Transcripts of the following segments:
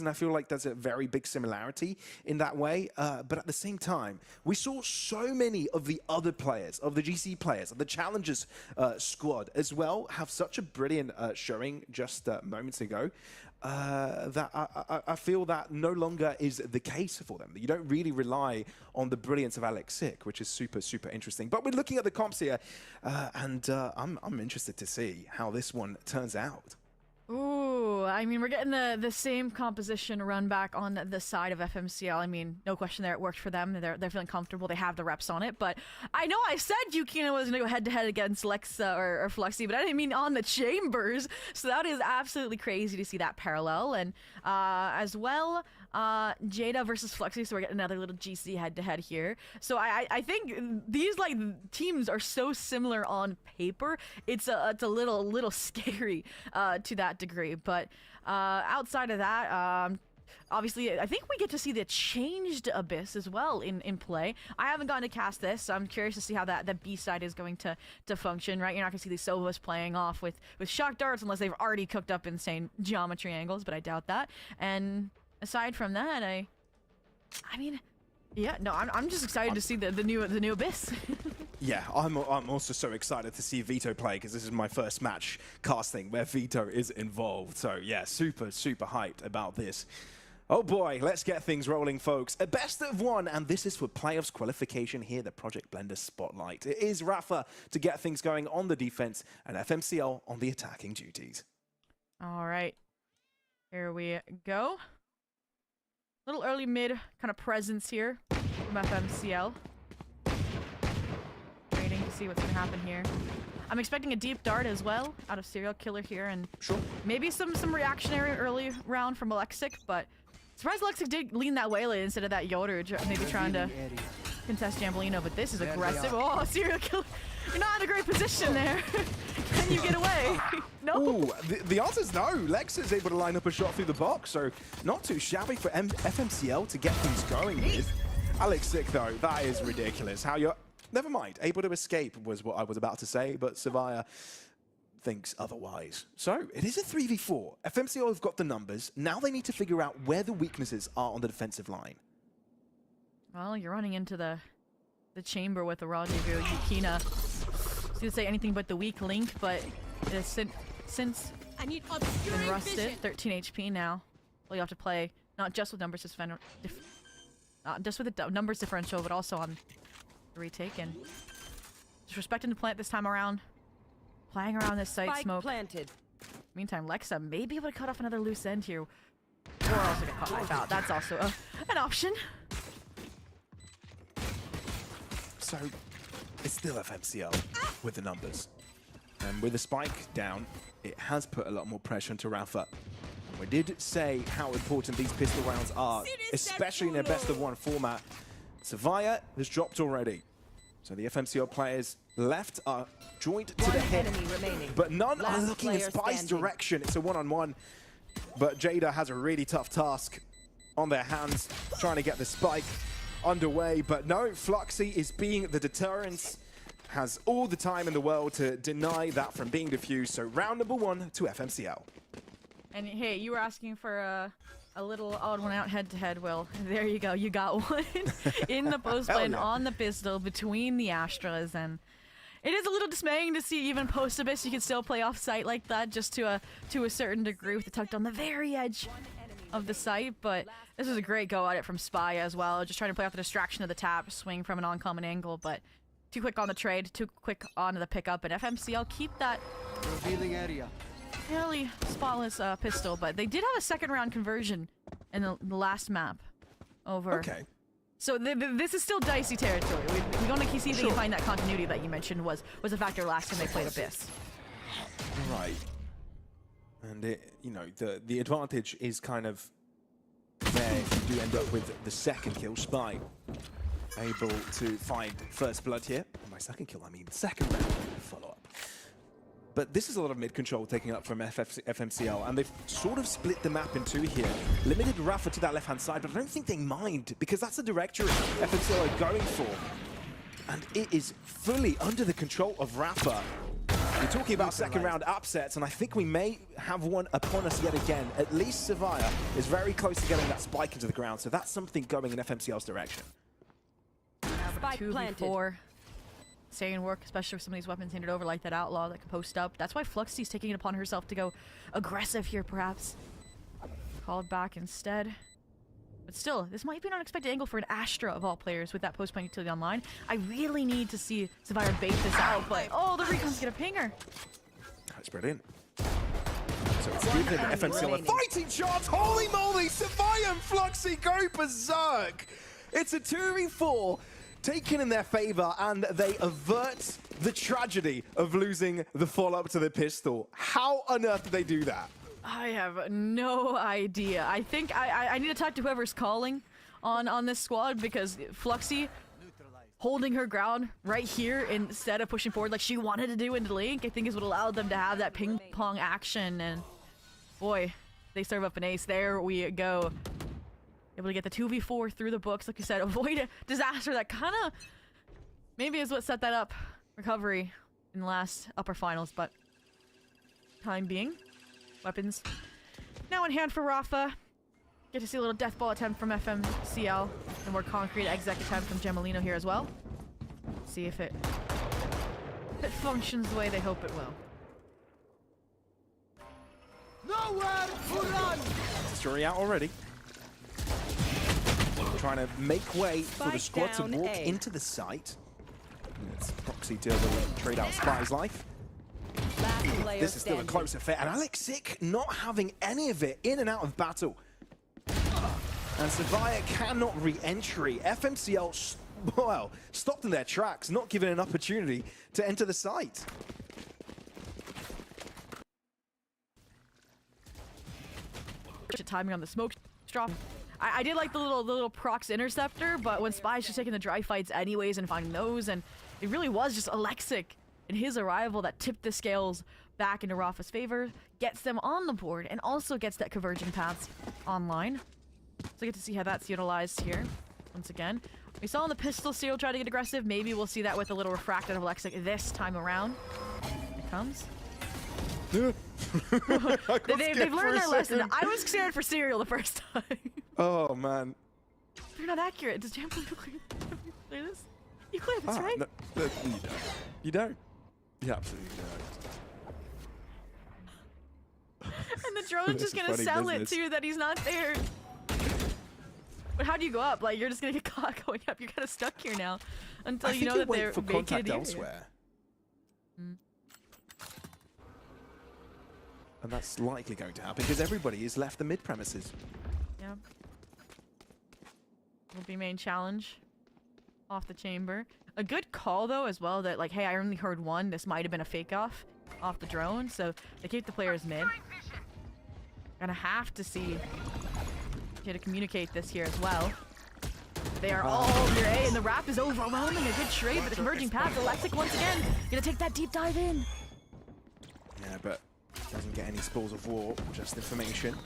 and I feel like there's a very big similarity in that way. But at the same time, we saw so many of the other players, of the GC players, of the Challengers squad as well, have such a brilliant showing just moments ago. That I feel that no longer is the case for them. You don't really rely on the brilliance of Alex Sick, which is super, super interesting. But we're looking at the comps here, and I'm interested to see how this one turns out. Ooh, I mean, we're getting the same composition run back on the side of FMCL. I mean, no question there, it worked for them. They're feeling comfortable. They have the reps on it. But I know I said Yukina was going to go head-to-head against Lexa or Fluxy, but I didn't mean on the Chambers. So that is absolutely crazy to see that parallel. And as well, Jada versus Fluxy, so we're getting another little GC head-to-head here. So I think these like teams are so similar on paper. It's a little scary to that degree. But outside of that, obviously, I think we get to see the changed Abyss as well in play. I haven't gotten to cast this, so I'm curious to see how that B side is going to function, right? You're not going to see these Sovas playing off with shock darts unless they've already cooked up insane geometry angles, but I doubt that. And aside from that, I mean, yeah, no, I'm just excited to see the new Abyss. Yeah, I'm also so excited to see Vito play because this is my first match casting where Vito is involved. So yeah, super, super hyped about this. Oh boy, let's get things rolling, folks. A best of one, and this is for playoffs qualification here, the Project Blender Spotlight. It is RAFHA to get things going on the defense and FMCL on the attacking duties. All right, here we go. Little early mid kind of presence here from FMCL. Waiting to see what's going to happen here. I'm expecting a deep dart as well out of Serial Killer here, and sure, maybe some reactionary early round from Alexic, but surprised Alexic did lean that Waylay instead of that Yoder, maybe trying to contest Jambolino, but this is aggressive. Oh, Serial Killer, you're not in a great position there. Can you get away? No. Ooh, the answer is no. Lex is able to line up a shot through the box, so not too shabby for FMCL to get things going with. Alex Sick, though, that is ridiculous. How you're... Never mind. Able to escape was what I was about to say, but Savaya thinks otherwise. So, it is a 3v4. FMCL have got the numbers. Now they need to figure out where the weaknesses are on the defensive line. Well, you're running into the chamber with the rendezvous. Yukina. To say anything but the weak link, but since I need been rusted, 13 HP now. Well, you have to play not just with numbers not just with the numbers differential, but also on the retake, and disrespecting the plant this time around. Playing around this site smoke. Planted. Meantime, Lexa may be able to cut off another loose end here, or also get caught by out. That's also an option. So, it's still FMCL with the numbers. And with the spike down, it has put a lot more pressure into RAFHA. And we did say how important these pistol rounds are, especially in their best of one format. Savaya has dropped already. So the FMCL players left are joined to the hip, but none are looking in Spy's direction. It's a one-on-one, but Jada has a really tough task on their hands, trying to get the spike underway, but no, Fluxy is being the deterrence, has all the time in the world to deny that from being defused. So round number one to FMCL. And hey, you were asking for a little odd one out head-to-head. Well, there you go. You got one in the post lane on the pistol between the Astras, and it is a little dismaying to see even post-Abyss you can still play off-site like that, just to a certain degree with the tucked on the very edge of the site. But this was a great go at it from Spy as well, just trying to play off the distraction of the tap, swing from an uncommon angle, but too quick on the trade, too quick on the pickup, and FMCL keep that revealing area. Fairly spotless pistol, but they did have a second round conversion in the last map over. Okay. So this is still dicey territory. We don't see if they can find that continuity that you mentioned was a factor last time they played Abyss. Right. And it, you know, the advantage is kind of there if you do end up with the second kill. Spy able to find first blood here. And by second kill, I mean second round follow-up. But this is a lot of mid-control taking up from FMCL, and they've sort of split the map in two here. Limited RAFHA to that left-hand side, but I don't think they mind, because that's the directory FMCL are going for. And it is fully under the control of RAFHA. We're talking about second round upsets, and I think we may have one upon us yet again. At least Savaya is very close to getting that spike into the ground, so that's something going in FMCL's direction. Spike 2v4. Staying work, especially with some of these weapons handed over like that outlaw that can post up. That's why Fluxy's taking it upon herself to go aggressive here, perhaps. Called back instead. But still, this might be an unexpected angle for an Astra of all players with that post-plant utility online. I really need to see Savire bait this out, but oh, the Recon's gonna ping her. That's brilliant. So it's given FMCL a fighting chance. Holy moly, Savire and Fluxy go berserk. It's a 2v4 taken in their favor, and they avert the tragedy of losing the follow-up to the pistol. How on earth did they do that? I have no idea. I think I need to talk to whoever's calling on this squad, because Fluxy holding her ground right here instead of pushing forward like she wanted to do into Link, I think is what allowed them to have that ping pong action. And boy, they serve up an ace. There we go. Able to get the 2v4 through the books, like you said, avoid a disaster that kind of maybe is what set that up. Recovery in the last upper finals, but time being. Weapons now in hand for RAFHA. Get to see a little death ball attempt from FMCL. And more concrete exec attempt from Gemelino here as well. See if it functions the way they hope it will. Nowhere to run! Story out already. Trying to make way for the squad to walk into the site. It's Proxy to trade out Spy's life. This is still a close affair, and Alexic not having any of it in and out of battle. And Savaya cannot re-entry. FMCL, well, stopped in their tracks, not given an opportunity to enter the site. Timing on the smoke drop. I did like the little procs interceptor, but when Spy's just taking the dry fights anyways and finding those, and it really was just Alexic and his arrival that tipped the scales back into RAFHA's favor, gets them on the board, and also gets that converging paths online. So we get to see how that's utilized here once again. We saw in the pistol Serial try to get aggressive. Maybe we'll see that with a little refracted of Alexic this time around. It comes. They've learned their lesson. I was scared for Serial the first time. Oh, man. You're not accurate. Does Jam clear this? You clear this, right? No, you don't. You don't. You absolutely don't. And the drone's just gonna sell it to you that he's not there. But how do you go up? Like, you're just gonna get caught going up. You're kind of stuck here now until you know that they're for vacated contact area. elsewhere. And that's likely going to happen because everybody is left the mid premises. Yeah. Will be main challenge off the chamber. A good call though as well that like, hey, I only heard one. This might have been a fake off the drone. So they keep the players mid. Gonna have to see how to communicate this here as well. They are all near A, and the wrap is overwhelming. A good trade, but the converging path. Alexic once again gonna take that deep dive in. Yeah, but doesn't get any spores of war, just information.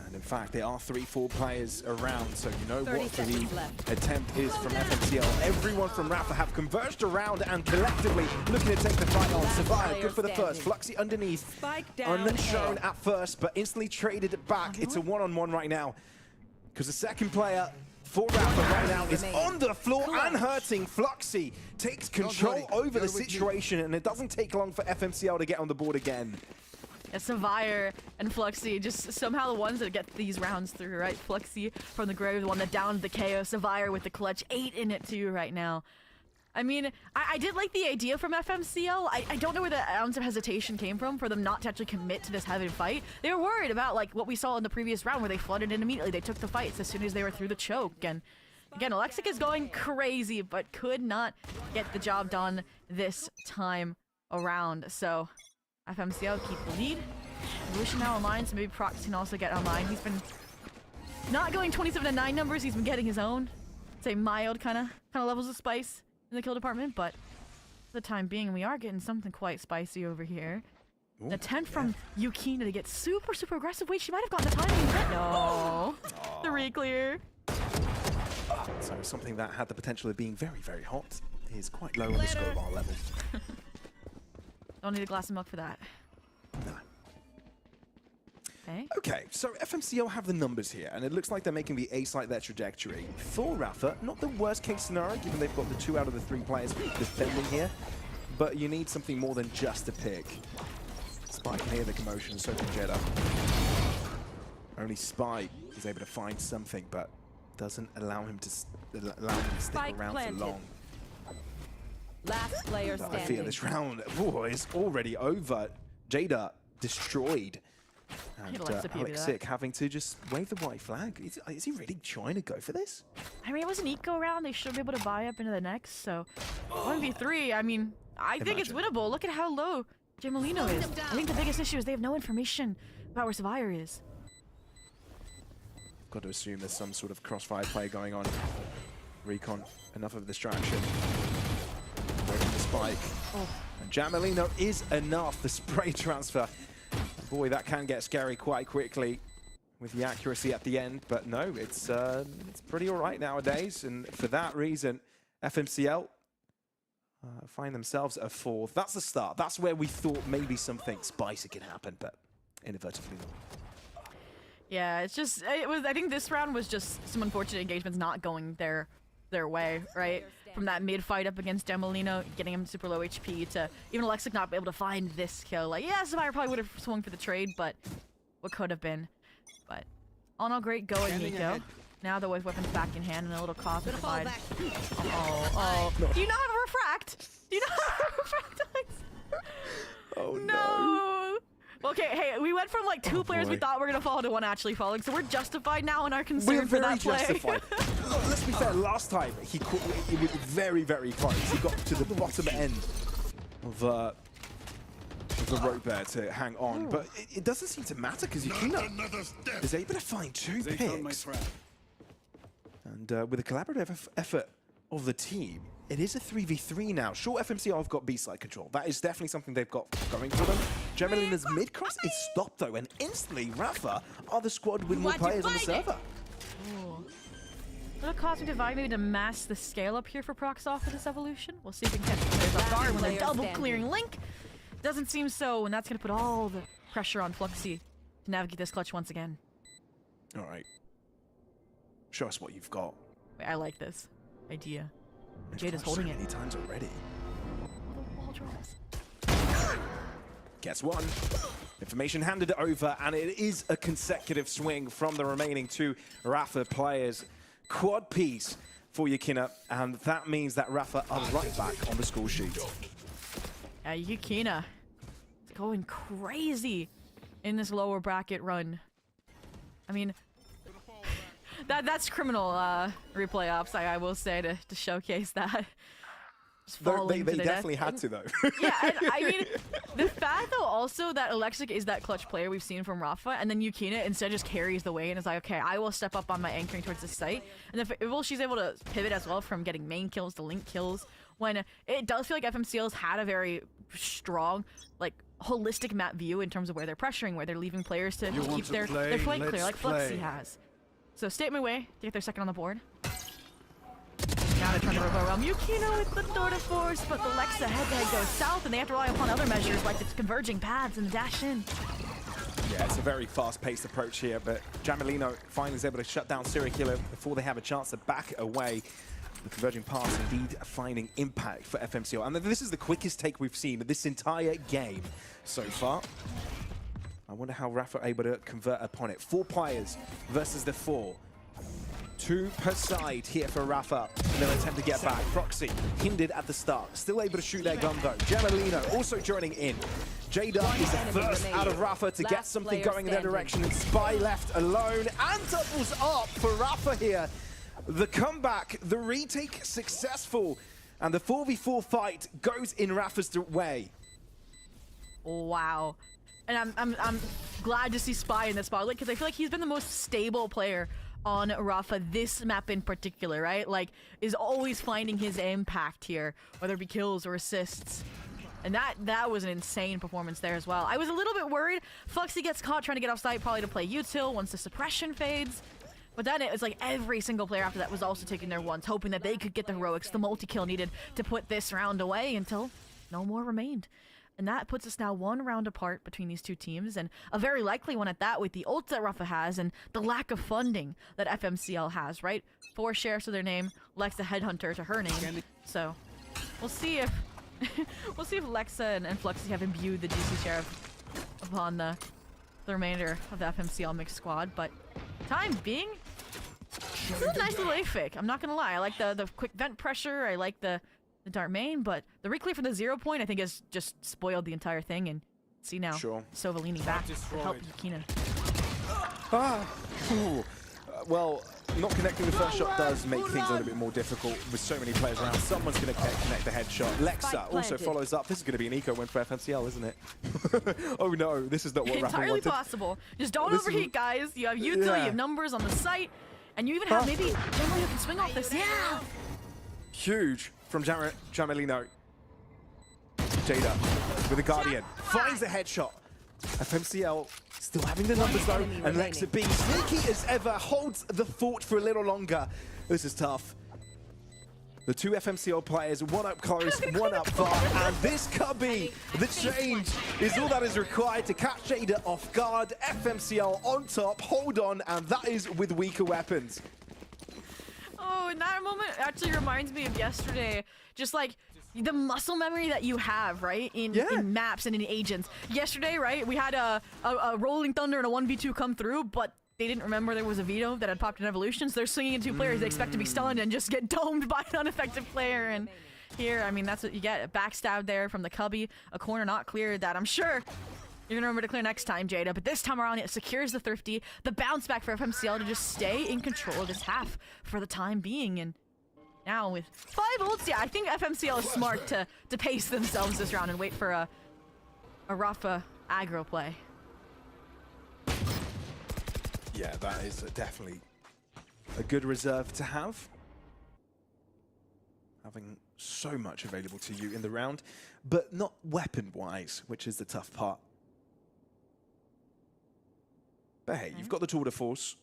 And in fact, there are 3-4 players around, so you know what the attempt is from FMCL. Everyone from RAFHA have converged around and collectively looking to take the fight on. Savaya, good for the first. Fluxy underneath, unshown at first, but instantly traded it back. It's a one-on-one right now, because the second player for RAFHA right now is on the floor and hurting. Fluxy takes control over the situation, and it doesn't take long for FMCL to get on the board again. Yeah, Savire and Fluxy, just somehow the ones that get these rounds through, right? Fluxy from the grave, the one that downed the KO. Savire with the clutch, 8 in it too right now. I mean, I did like the idea from FMCL. I don't know where the ounce of hesitation came from for them not to actually commit to this heavy fight. They were worried about like what we saw in the previous round where they flooded in immediately. They took the fights as soon as they were through the choke. And again, Alexic is going crazy, but could not get the job done this time around. So FMCL keep the lead. Evolution now online, so maybe Prox can also get online. He's been not going 27-9 numbers. He's been getting his own, say mild kind of levels of spice in the kill department, but for the time being, we are getting something quite spicy over here. An attempt from Yukina to get super aggressive. Wait, she might have gotten the timing yet. No. The re-clear. So something that had the potential of being very hot is quite low on the score bar level. Don't need a glass of milk for that. No. Okay. Okay, so FMCL have the numbers here, and it looks like they're making the A site their trajectory. For RAFHA, not the worst case scenario, given they've got the 2 out of the 3 players defending here, but you need something more than just a pick. Spy can hear the commotion, so can Jeddah. Only Spy is able to find something, but doesn't allow him to stick around for long. Last player I standing. feel this round is already over. Jeddah destroyed. And Alexic having to just wave the white flag. Is he really trying to go for this? I mean, it was an eco round. They should be able to buy up into the next. So 1v3, I mean, I think it's winnable. Look at how low Gemelino is. I think the biggest issue is they have no information about where Survivor is. Got to assume there's some sort of crossfire play going on. Recon, enough of a distraction. Waiting the spike. And Gemelino is enough. The spray transfer. Boy, that can get scary quite quickly with the accuracy at the end. But no, it's pretty all right nowadays. And for that reason, FMCL find themselves a 4th. That's the start. That's where we thought maybe something spicy could happen, but inadvertently not. Yeah, it's just, I think this round was just some unfortunate engagements not going their way, right? From that mid fight up against Gemelino, getting him super low HP, to even Alexic not be able to find this kill. Like, yeah, Survivor probably would have swung for the trade, but what could have been. But all in all, great going, Nico. Now the weapon's back in hand and a little cough to provide. Oh. Do you not have a refract? Do you not have a refract? Oh no. Okay, hey, we went from like 2 players we thought were gonna fall to 1 actually falling, so we're justified now in our concern for that play. We're very justified. Let's be fair, last time it was very, very close. He got to the bottom end of the rope there to hang on, but it doesn't seem to matter because Yukina is able to find 2 picks. And with a collaborative effort of the team, it is a 3v3 now. Sure, FMCL have got B-side control. That is definitely something they've got going for them. Gemelino's mid-cross is stopped, though, and instantly, RAFHA are the squad with more players on the server. Ooh. Little cosmic divide maybe to mask the scale up here for Proxoff for this evolution. We'll see if we can catch the players off guard when they're double clearing Link. Doesn't seem so, and that's going to put all the pressure on Fluxy to navigate this clutch once again. All right. Show us what you've got. Wait, I like this idea. Jada's holding it. Many times already. Wall draws. Gets 1. Information handed over, and it is a consecutive swing from the remaining 2 RAFHA players. Quad piece for Yukina, and that means that RAFHA are right back on the score sheet. Yeah, Yukina is going crazy in this lower bracket run. I mean, that's criminal replay ops, I will say, to showcase that. They definitely had to, though. Yeah, and I mean, the fact, though, also that Alexic is that clutch player we've seen from RAFHA, and then Yukina instead just carries the way and is like, okay, I will step up on my anchoring towards the site. And if she's able to pivot as well from getting main kills to link kills, when it does feel like FMCL's had a very strong, like, holistic map view in terms of where they're pressuring, where they're leaving players to keep their flank clear, like Fluxy has. So stay my way to get their second on the board. Now they're trying to overwhelm Yukina with the Door to Force, but the Lexa head-to-head goes south, and they have to rely upon other measures like the converging paths and the dash in. Yeah, it's a very fast-paced approach here, but Gemelino finally is able to shut down Serial Killer before they have a chance to back away. The converging paths indeed finding impact for FMCL, and this is the quickest take we've seen this entire game so far. I wonder how RAFHA are able to convert upon it. 4 players versus the 4. 2 per side here for RAFHA. And they'll attempt to get back. Proxy hindered at the start. Still able to shoot their gun though. Gemelino also joining in. Jeddah is the first out of RAFHA to get something going in their direction. And Spy left alone. And doubles up for RAFHA here. The comeback, the retake successful. And the 4v4 fight goes in RAFHA's way. Wow. And I'm glad to see Spy in this spotlight because I feel like he's been the most stable player on RAFHA, this map in particular, right? Like, is always finding his impact here, whether it be kills or assists. And that was an insane performance there as well. I was a little bit worried. Fluxy gets caught trying to get off site, probably to play util once the suppression fades. But then it was like every single player after that was also taking their ones, hoping that they could get the heroics, the multi-kill needed to put this round away until no more remained. And that puts us now 1 round apart between these two teams, and a very likely one at that with the ult that RAFHA has and the lack of funding that FMCL has, right? 4 sheriffs to their name, Lexa Headhunter to her name. So we'll see if we'll see if Lexa and Fluxy have imbued the GC sheriff upon the remainder of the FMCL mixed squad. But time being, this is a nice little A fake. I'm not gonna lie. I like the quick vent pressure. I like the dart main, but the reclear for the 0 point I think has just spoiled the entire thing. And see now, Sure. Sova leaning back to help Yukina. Well, not connecting the first shot does make things a little bit more difficult with so many players around. Someone's going to connect the headshot. Lexa also follows up. This is going to be an eco win for FMCL, isn't it? Oh no, this is not what RAFHA Entirely wanted. possible. Just don't overheat, guys. You have Yuta, you have numbers on the site, and you even have maybe someone who can swing off this. Yeah! Huge from Jamelino. Jada with a Guardian. Finds a headshot. FMCL still having the numbers though, and Lexa being sneaky as ever, holds the fort for a little longer. This is tough. The 2 FMCL players, one up close, one up far, and this cubby, the change is all that is required to catch Jada off guard. FMCL on top, hold on, and that is with weaker weapons. Oh, in that moment actually reminds me of yesterday. Just like the muscle memory that you have, right? In maps and in agents. Yesterday, right? We had a Rolling Thunder and a 1v2 come through, but they didn't remember there was a veto that had popped in Evolution, so they're swinging in 2 players. They expect to be stunned and just get domed by an ineffective player. And here, I mean, that's what you get. A backstab there from the cubby. A corner not cleared that I'm sure you're gonna remember to clear next time, Jada. But this time around, it secures the Thrifty. The bounce back for FMCL to just stay in control of this half for the time being. And now with 5 ults, yeah, I think FMCL is smart to pace themselves this round and wait for a RAFHA aggro play. Yeah, that is definitely a good reserve to have. Having so much available to you in the round, but not weapon-wise, which is the tough part. But hey, you've got the tour de force.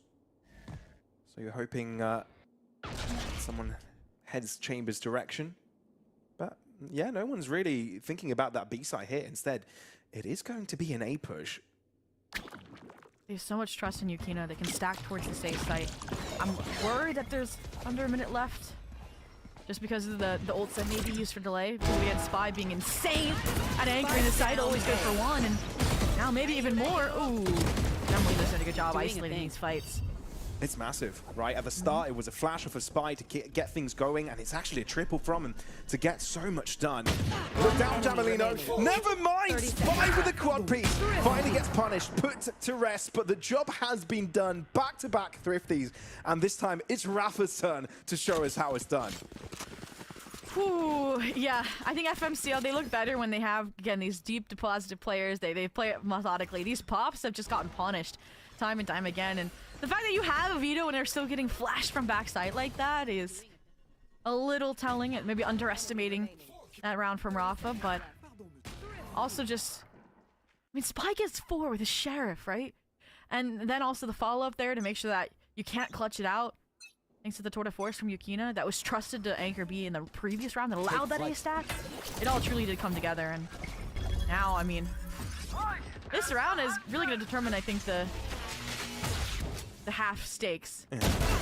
So you're hoping someone heads Chambers' direction. But yeah, no one's really thinking about that B side here. Instead, it is going to be an A push. They have so much trust in Yukina. They can stack towards the safe site. I'm worried that there's under a minute left. Just because of the ults that may be used for delay. Because we had Spy being insane at anchoring the site, always good for 1. And now maybe even more. Ooh. Emily does a good job isolating these fights. It's massive, right? At the start, it was a flash off a Spy to get things going, and it's actually a triple from him to get so much done. Look down, Jamelino. Never mind! Spy with a quad piece. Finally gets punished, put to rest, but the job has been done. Back-to-back Thrifties, and this time it's RAFHA's turn to show us how it's done. Ooh, yeah, I think FMCL, they look better when they have, again, these deep deposited players. They play it methodically. These pops have just gotten punished time and time again, and the fact that you have a veto and they're still getting flashed from backside like that is a little telling. It maybe underestimating that round from RAFHA, but also just, I mean, Spy gets 4 with a Sheriff, right? And then also the follow-up there to make sure that you can't clutch it out. Thanks to the tour de force from Yukina that was trusted to anchor B in the previous round that allowed that A stack. It all truly did come together, and now, I mean, this round is really going to determine, I think, the half stakes. Yeah.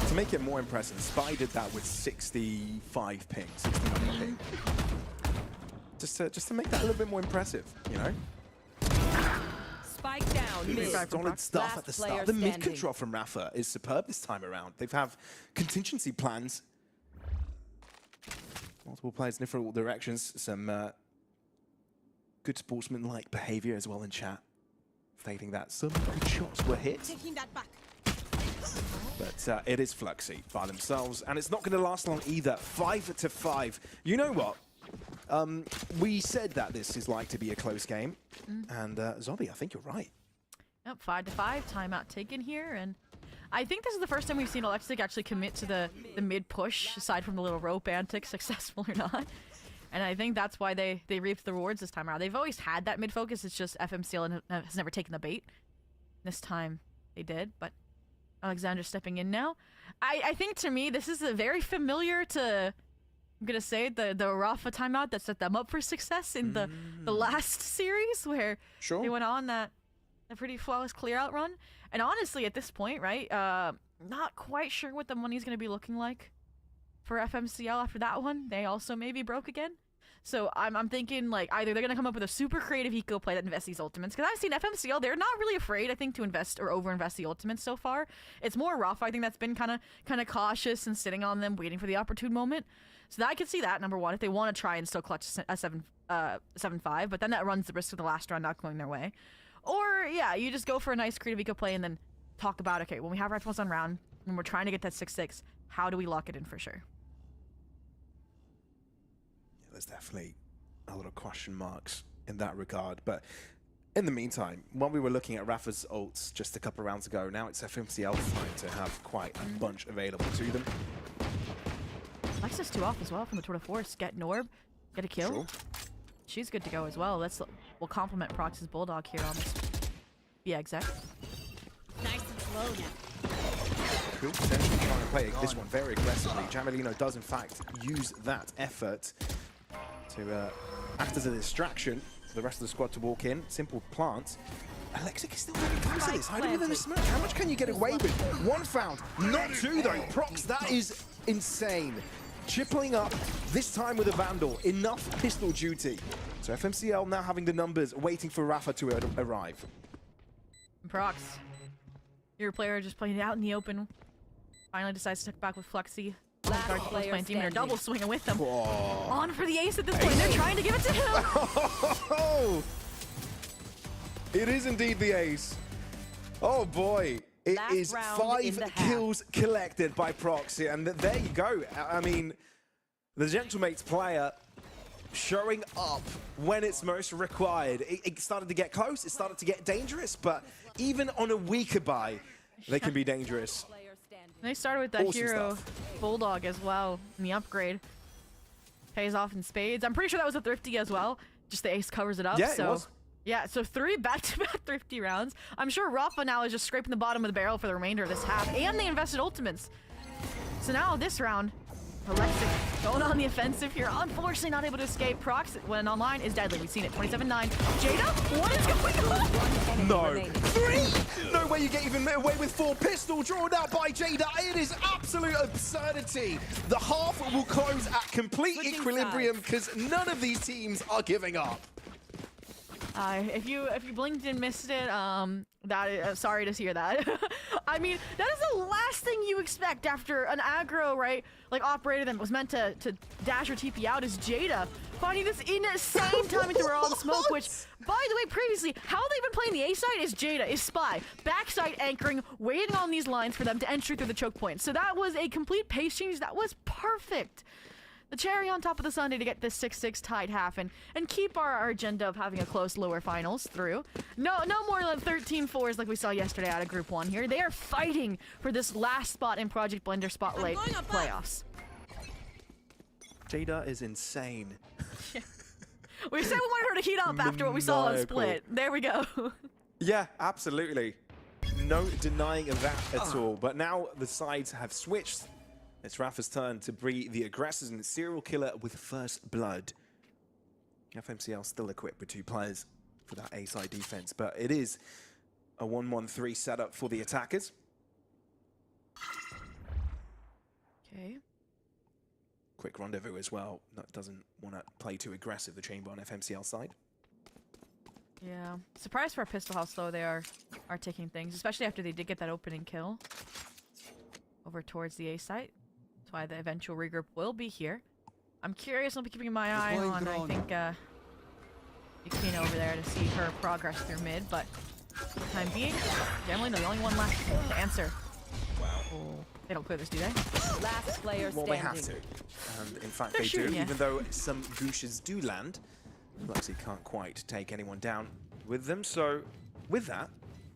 To make it more impressive, Spy did that with 65 ping, 69 ping. Just to make that a little bit more impressive, you know? Spike down. Mid. Solid stuff Last at the player start. The mid standing. control from RAFHA is superb this time around. They have contingency plans. Multiple players in different directions. Some good sportsman-like behavior as well in chat, stating that some good shots were hit. Taking that back. But it is Fluxy by themselves, and it's not going to last long either. 5-5. You know what? We said that this is like to be a close game, and Zombie, I think you're right. Yep, 5-5, timeout taken here, and I think this is the first time we've seen Electric actually commit to the mid push, aside from the little rope antics, successful or not. And I think that's why they reaped the rewards this time around. They've always had that mid focus, it's just FMCL has never taken the bait. This time they did, but Alexander stepping in now. I think to me, this is a very familiar to I'm gonna say the RAFHA timeout that set them up for success in the last series where they went on a pretty flawless clear out run. And honestly, at this point, right, not quite sure what the money's gonna be looking like for FMCL after that one. They also maybe broke again. So I'm thinking like either they're gonna come up with a super creative eco play that invests these ultimates, because I've seen FMCL, they're not really afraid, I think, to invest or overinvest the ultimates so far. It's more RAFHA, I think, that's been kind of cautious and sitting on them, waiting for the opportune moment. So I could see that, number one, if they want to try and still clutch a 7-5, but then that runs the risk of the last round not going their way. Or yeah, you just go for a nice creative eco play and then talk about, okay, when we have rifles on round, when we're trying to get that 6-6, how do we lock it in for sure? There's definitely a lot of question marks in that regard. But in the meantime, when we were looking at RAFHA's ults just a couple of rounds ago, now it's FMCL's time to have quite a bunch available to them. Lexus 2 off as well from the Tour de Force. Get Norb, get a kill. Sure. She's good to go as well. We'll compliment Prox's Bulldog here on this. Yeah, exactly. Nice and slow now. Cool. Potentially trying to play this one very aggressively. Jamelino does in fact use that effort to act as a distraction for the rest of the squad to walk in. Simple plant. Alexic is still very close to this. Hiding within the smoke. How much can you get away with? One found, not two though. Prox, that is insane. Chipping up, this time with a Vandal. Enough pistol duty. So FMCL now having the numbers, waiting for RAFHA to arrive. Prox, your player just playing it out in the open. Finally decides to stick back with Flexi. Last Guard player playing team and they're standing. double swinging with them. Whoa. On for the ace at this point. They're trying to give it to him. Oh, it is indeed the ace. Oh boy. It Last is round in 5 the half. kills collected by Proxy, and there you go. I mean, the Gentlemates player showing up when it's most required. It started to get close, it started to get dangerous, but even on a weaker buy, they can be dangerous. Player standing. They started with that Awesome hero stuff. Bulldog as well in the upgrade. Pays off in spades. I'm pretty sure that was a thrifty as well. Just the ace covers it up. Yeah, it so was. yeah, so 3 back-to-back thrifty rounds. I'm sure RAFHA now is just scraping the bottom of the barrel for the remainder of this half, and they invested ultimates. So now this round, Alexic going on the offensive here. Unfortunately not able to escape. Prox, when online, is deadly. We've seen it. 27-9. Jada, what is going on? Enemy No. remaining. 3! No way you get even away with 4. Pistol drawn out by Jada. It is absolute absurdity. The half will close at complete Switching equilibrium because none of these teams are giving up. If you blinked and missed it, sorry to hear that. I mean, that is the last thing you expect after an aggro, right? Like operator that was meant to dash or TP out is Jada finding this insane timing to roll on smoke. Which, by the way, previously, how they've been playing the A side is Jada is spy, backside anchoring, waiting on these lines for them to entry through the choke point. So that was a complete pace change. That was perfect. The cherry on top of the sundae to get this 6-6 tied half and keep our agenda of having a close lower finals through. No more than 13-4s like we saw yesterday out of Group 1 here. They are fighting for this last spot in Project Blender Spotlight playoffs. Jada is insane. We said we wanted her to heat up after what we saw on Split. There we go. Yeah, absolutely. No denying of that at all. But now the sides have switched. It's RAFHA's turn to be the aggressors and serial killer with first blood. FMCL still equipped with 2 players for that A-side defense, but it is a 1-1-3 setup for the attackers. Okay. Quick rendezvous as well. That doesn't want to play too aggressive, the chamber on FMCL side. Yeah. Surprised for Pistol how slow they are taking things, especially after they did get that opening kill over towards the A site. That's why the eventual regroup will be here. I'm curious. I'll be keeping my eye on, I think, Yukina over there to see her progress through mid, but for the time being, generally the only one left to answer. Wow. Oh, they don't clear this, do they? Last player Well, standing. they have to. And in fact, they Sure, do, yeah. even though some gooshes do land. Luxy can't quite take anyone down with them, so with that,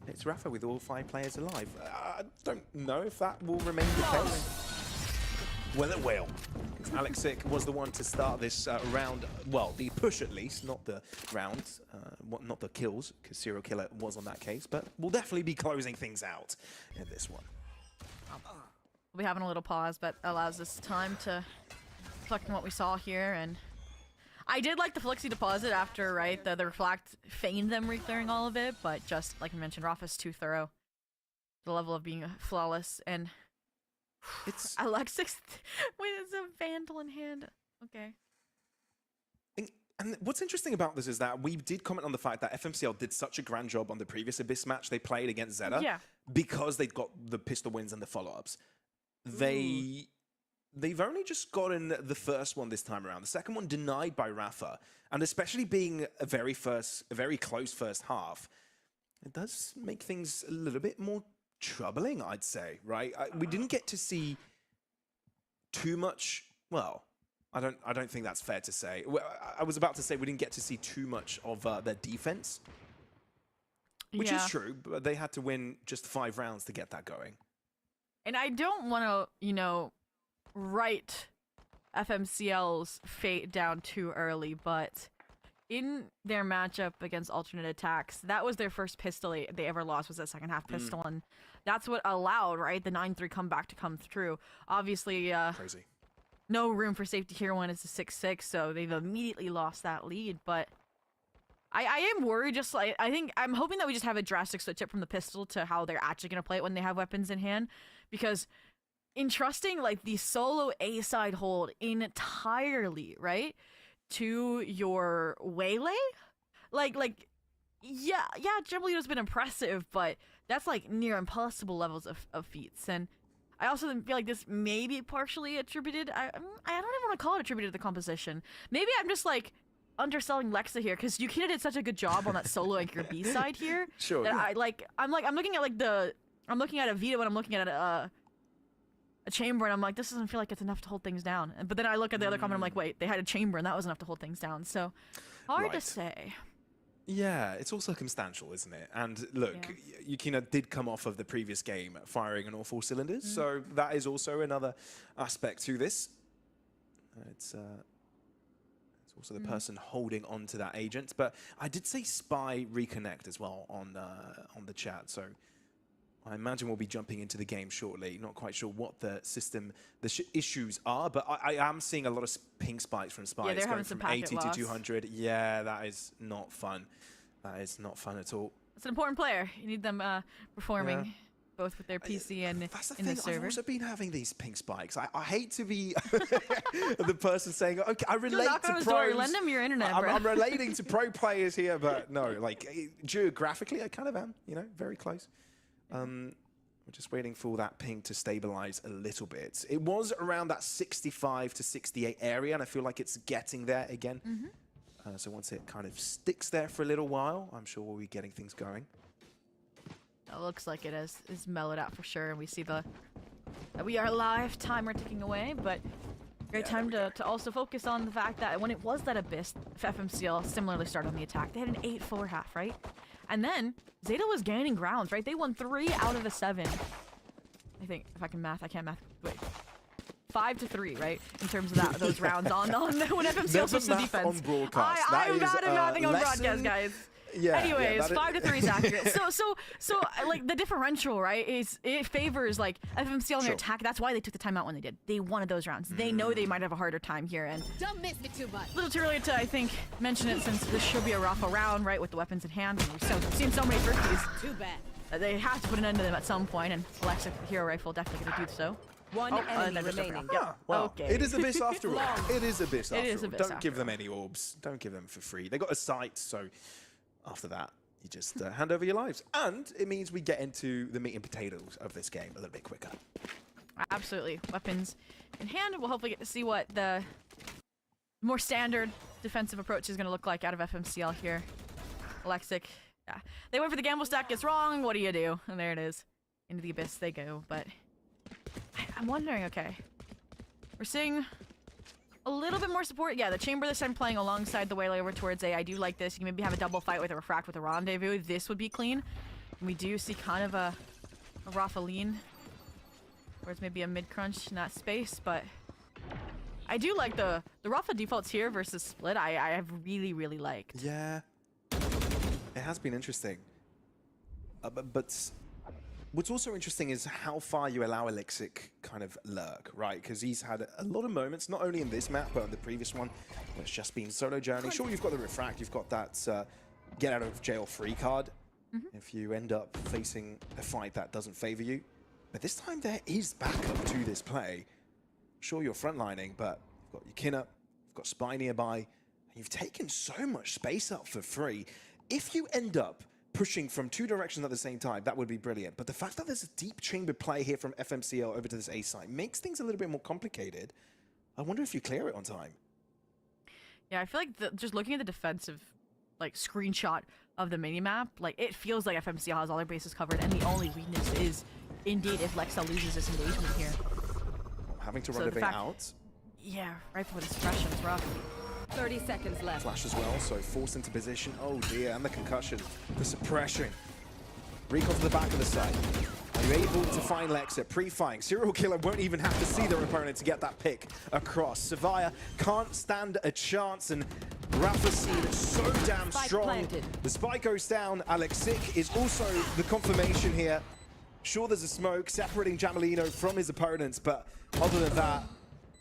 it's RAFHA with all 5 players alive. I don't know if that will remain the case. Well, it will. Alexic was the one to start this round, well, the push at least, not the round, not the kills, because Serial Killer was on that case, but we'll definitely be closing things out in this one. We'll be having a little pause, but allows us time to reflecting what we saw here, and I did like the Flixie deposit after, right? The reflect feigned them re-clearing all of it, but just like I mentioned, RAFHA's too thorough. The level of being flawless, and It's Alexis with a Vandal in hand. Okay. And what's interesting about this is that we did comment on the fact that FMCL did such a grand job on the previous Abyss match they played against Zeta because they'd got the pistol wins and the follow-ups. They've only just gotten the first one this time around. The second one denied by RAFHA, and especially being a very close first half, it does make things a little bit more troubling, I'd say. Right? We didn't get to see too much. Well, I don't think that's fair to say. I was about to say we didn't get to see too much of their defense, which is true, but they had to win just 5 rounds to get that going. And I don't want to, you know, write FMCL's fate down too early, but in their matchup against alternate attacks, that was their first pistol they ever lost, was that second half pistol, and that's what allowed, right, the 9-3 comeback to come through. Obviously, Crazy. No room for safety here when it's a 6-6, so they've immediately lost that lead, but I am worried, just like, I'm hoping that we just have a drastic switch up from the pistol to how they're actually going to play it when they have weapons in hand, because in trusting, like, the solo A-side hold entirely, right, to your Waylay, yeah, Gemolito's been impressive, but that's, like, near impossible levels of feats, and I also feel like this may be partially attributed, I don't even want to call it attributed to the composition. Maybe I'm just, like, underselling Lexa here, because Yukina did such a good job on that solo anchor B side here. Sure. That I'm looking at, like, I'm looking at a Vita when I'm looking at a chamber, and I'm like, this doesn't feel like it's enough to hold things down. But then I look at the other comment, I'm like, wait, they had a chamber, and that was enough to hold things down. So, hard to say. Yeah, it's all circumstantial, isn't it? And look, Yukina did come off of the previous game firing on all 4 cylinders, so that is also another aspect to this. It's also the person holding on to that agent. But I did say Spy reconnect as well on the chat, so I imagine we'll be jumping into the game shortly. Not quite sure what the system, issues are, but I am seeing a lot of ping spikes from Spy. Yeah, they're it's having going some from 80 packet to 200. Yeah, that is not fun. That is not fun at all. It's an important player. You need them performing both with their PC and That's the in thing. the server. I've also been having these ping spikes. I hate to be the person saying, okay, I relate knock to on his pros. door, lend him your internet, bro. I'm relating to pro players here, but no, like geographically, I kind of am, you know, very close. We're just waiting for that ping to stabilize a little bit. It was around that 65 to 68 area, and I feel like it's getting there again. So once it kind of sticks there for a little while, I'm sure we'll be getting things going. It looks like it is mellowed out for sure, and we see that we are live, timer ticking away, but great time to also focus on the fact that when it was that Abyss, FMCL similarly started on the attack. They had an 8-4 half, right? And then Zeta was gaining grounds, right? They won 3 out of the 7. I think, if I can math, I can't math. Wait. 5-3, right? In terms of those rounds on when FMCL switched to defense. On broadcast. I'm bad at mathing on broadcast, guys. Yeah. Anyways, 5-3 is accurate. So like the differential, right? It favors like FMCL in their attack. That's why they took the timeout when they did. They wanted those rounds. They know they might have a harder time here, and Don't miss me too much. a little too early to, I think, mention it since this should be a RAFHA round, right? With the weapons in hand. And we've seen so many thrifties. Too bad. They have to put an end to them at some point, and Alexa, the hero rifle, definitely going to do so. One enemy remaining. Yeah, well, Okay. it is Abyss after all. It is Abyss after is all. Abyss Don't after give them any orbs. Don't give them for free. They got a sight, so after that, you just hand over your lives. And it means we get into the meat and potatoes of this game a little bit quicker. Absolutely. Weapons in hand. We'll hopefully get to see what the more standard defensive approach is going to look like out of FMCL here. Alexic, yeah. They went for the gamble stack, gets wrong. What do you do? And there it is. Into the Abyss they go. But I'm wondering, okay. We're seeing a little bit more support. Yeah, the chamber this time playing alongside the Waylay over towards A. I do like this. You can maybe have a double fight with a refract with a rendezvous. This would be clean. And we do see kind of a RAFHA lean. Or it's maybe a mid-crunch in that space, but I do like the RAFHA defaults here versus Split. I have really, really liked. Yeah. It has been interesting. But what's also interesting is how far you allow Elixic kind of lurk, right? Because he's had a lot of moments, not only in this map, but on the previous one, where it's just been solo journey. Sure, you've got the Refract, you've got that get out of jail free card if you end up facing a fight that doesn't favor you. But this time there is backup to this play. Sure, you're frontlining, but you've got your Kinna, you've got Spy nearby, and you've taken so much space up for free. If you end up pushing from two directions at the same time, that would be brilliant. But the fact that there's a deep chamber play here from FMCL over to this A site makes things a little bit more complicated. I wonder if you clear it on time. Yeah, I feel like just looking at the defensive like screenshot of the minimap, like it feels like FMCL has all their bases covered, and the only weakness is indeed if Lexa loses this engagement here. Having to run out. Yeah, right for the suppression is rough. 30 seconds left. Flash as well, so forced into position. Oh dear, and the concussion, the suppression. Recall to the back of the site. Are you able to find Lexa? Pre-firing. Serial Killer won't even have to see their opponent to get that pick across. Savaya can't stand a chance, and RAFHA seen so damn strong. Planted. The spike goes down. Alexic is also the confirmation here. Sure, there's a smoke separating Jamalino from his opponents, but other than that,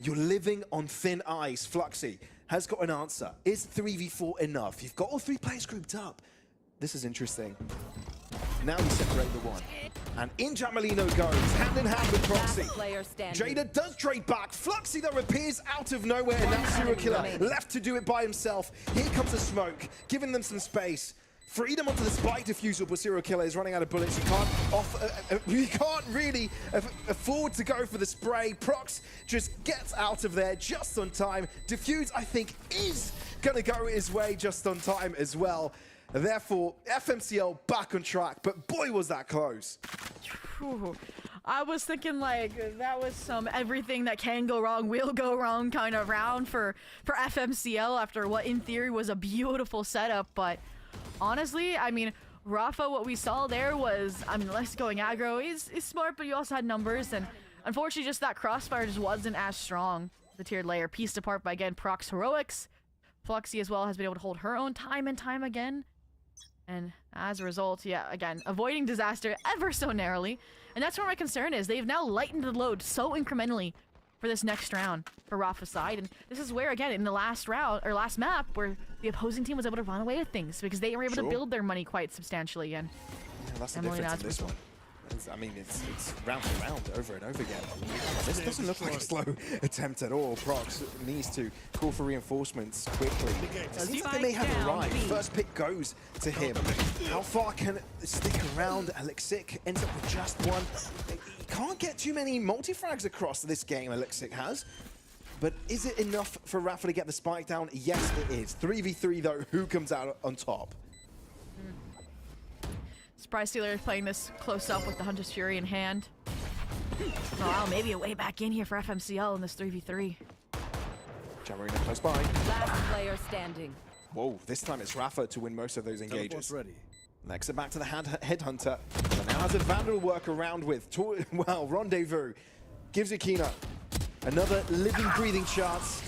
you're living on thin ice. Fluxy has got an answer. Is 3v4 enough? You've got all three players grouped up. This is interesting. Now you separate the one. And in Jamalino goes, hand in hand with Proxy. Jada does trade back. Fluxy, though, appears out of nowhere, and now Serial Killer left to do it by himself. Here comes the smoke, giving them some space. Freedom onto the spike diffusal, but Serial Killer is running out of bullets. You can't really afford to go for the spray. Prox just gets out of there just on time. Diffuse, I think, is going to go his way just on time as well. Therefore, FMCL back on track, but boy, was that close. I was thinking like that was some everything that can go wrong will go wrong kind of round for FMCL after what in theory was a beautiful setup, but honestly, I mean, RAFHA, what we saw there was, I mean, less going aggro is smart, but you also had numbers, and unfortunately just that crossfire just wasn't as strong. The tiered layer pieced apart by, again, Prox heroics. Fluxy as well has been able to hold her own time and time again. And as a result, yeah, again, avoiding disaster ever so narrowly. And that's where my concern is. They've now lightened the load so incrementally for this next round for RAFHA's side. And this is where, again, in the last round, or last map, where the opposing team was able to run away with things because they were able to build their money quite substantially. And yeah, that's the difference in this one. I mean, it's round to round, over and over again. This doesn't look like a slow attempt at all. Prox needs to call for reinforcements quickly. It seems like they may have arrived. First pick goes to him. How far can it stick around? Alexic ends up with just one. He can't get too many multi-frags across this game, Alexic has. But is it enough for RAFHA to get the spike down? Yes, it is. 3v3, though. Who comes out on top? Surprise Stealer playing this close up with the Hunter's Fury in hand. Oh, wow, maybe a way back in here for FMCL in this 3v3. Jamarina close by. Last player standing. Whoa, this time it's RAFHA to win most of those engages. Ready. Lexa back to the Headhunter. And now has a Vandal work around with. Well, Rendezvous gives Akina another living, breathing chance.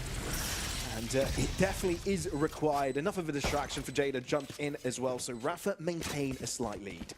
And it definitely is required. Enough of a distraction for Jada to jump in as well. So RAFHA maintain a slight lead.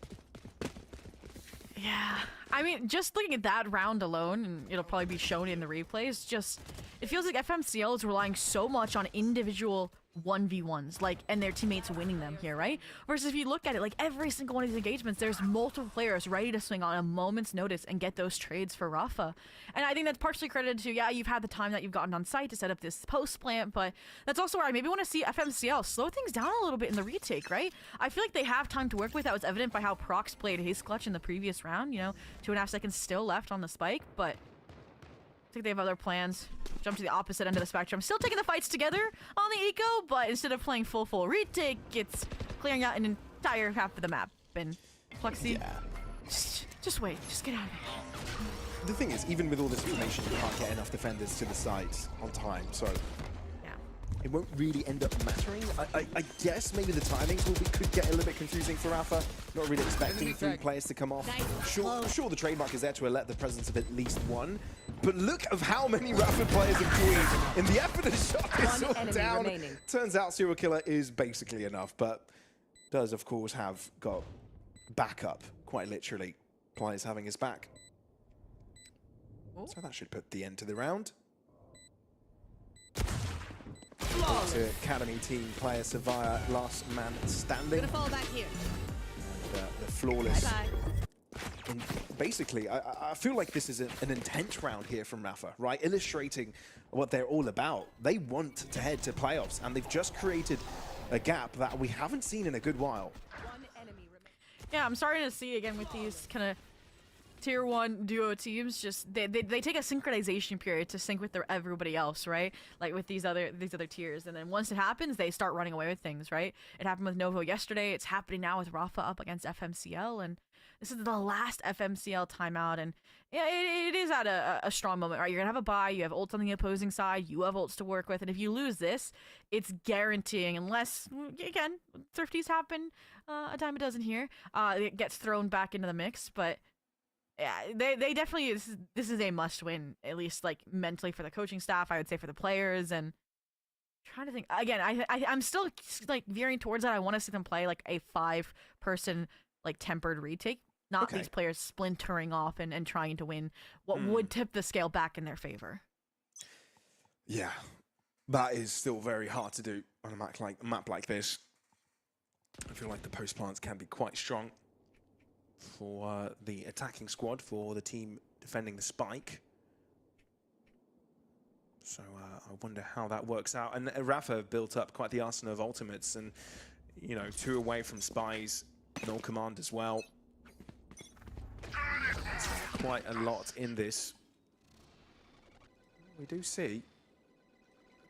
Yeah, I mean, just looking at that round alone, and it'll probably be shown in the replays, just, it feels like FMCL is relying so much on individual 1v1s, like, and their teammates winning them here, right? Versus if you look at it, like, every single one of these engagements, there's multiple players ready to swing on a moment's notice and get those trades for RAFHA. And I think that's partially credited to, yeah, you've had the time that you've gotten on site to set up this post plant, but that's also where I maybe want to see FMCL slow things down a little bit in the retake, right? I feel like they have time to work with. That was evident by how Prox played his clutch in the previous round, you know, 2.5 seconds still left on the spike, but I think they have other plans. Jump to the opposite end of the spectrum. Still taking the fights together on the eco, but instead of playing full retake, it's clearing out an entire half of the map. And Fluxy, just wait. Just get out of it. The thing is, even with all this information, you can't get enough defenders to the site on time, so Yeah. it won't really end up mattering. I guess maybe the timings could get a little bit confusing for RAFHA. Not really expecting 3 players to come off. Sure, the trademark is there to alert the presence of at least one. But look of how many RAFHA players have joined. In the effort to shut this all down, remaining. Turns out Serial Killer is basically enough, but does, of course, have got backup, quite literally. players having his back. Oh. So that should put the end to the round. To Academy team player Savaya, last man standing. Gonna fall back here. And, the flawless. Bye-bye. And basically, I feel like this is an intense round here from RAFHA, right? Illustrating what they're all about. They want to head to playoffs, and they've just created a gap that we haven't seen in a good while. One enemy remains. Yeah, I'm starting to see again with these kind of tier 1 duo teams, just they take a synchronization period to sync with everybody else, right? Like with these other tiers, and then once it happens, they start running away with things, right? It happened with Novo yesterday. It's happening now with RAFHA up against FMCL, and this is the last FMCL timeout, and yeah, it is at a strong moment, right? You're gonna have a bye, you have ults on the opposing side, you have ults to work with, and if you lose this, it's guaranteeing, unless, again, thrifties happen a dime a dozen here, it gets thrown back into the mix, but yeah, they definitely, this is a must win, at least like mentally for the coaching staff, I would say for the players, and trying to think, again, I'm still like veering towards that. I want to see them play like a 5-person like tempered retake. Not these players splintering off and trying to win what would tip the scale back in their favor. Yeah, that is still very hard to do on a map like this. I feel like the post plants can be quite strong for the attacking squad, for the team defending the spike. So I wonder how that works out. And RAFHA built up quite the arsenal of ultimates, and, you know, 2 away from spies, no command as well. Quite a lot in this. We do see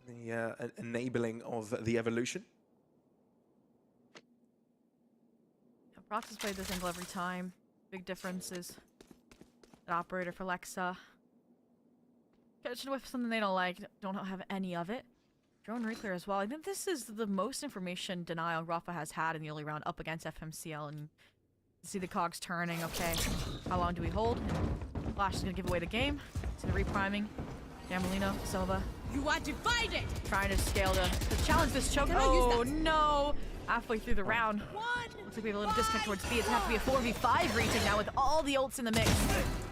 the enabling of the evolution. Yeah, Prox has played this angle every time. Big differences. An operator for Lexa. Catching with something they don't like, don't have any of it. Drone reclear as well. I think this is the most information denial RAFHA has had in the early round up against FMCL, and see the cogs turning. Okay, how long do we hold? And Flash is gonna give away the game. See the repriming. Gamelino, Silva. You are divided! Trying to scale to challenge this choke. Can I use Oh that? no! Halfway through the round. One! Looks like we have a little disconnect towards B. It's gonna have to be a 4v5 retake now with all the ults in the mix.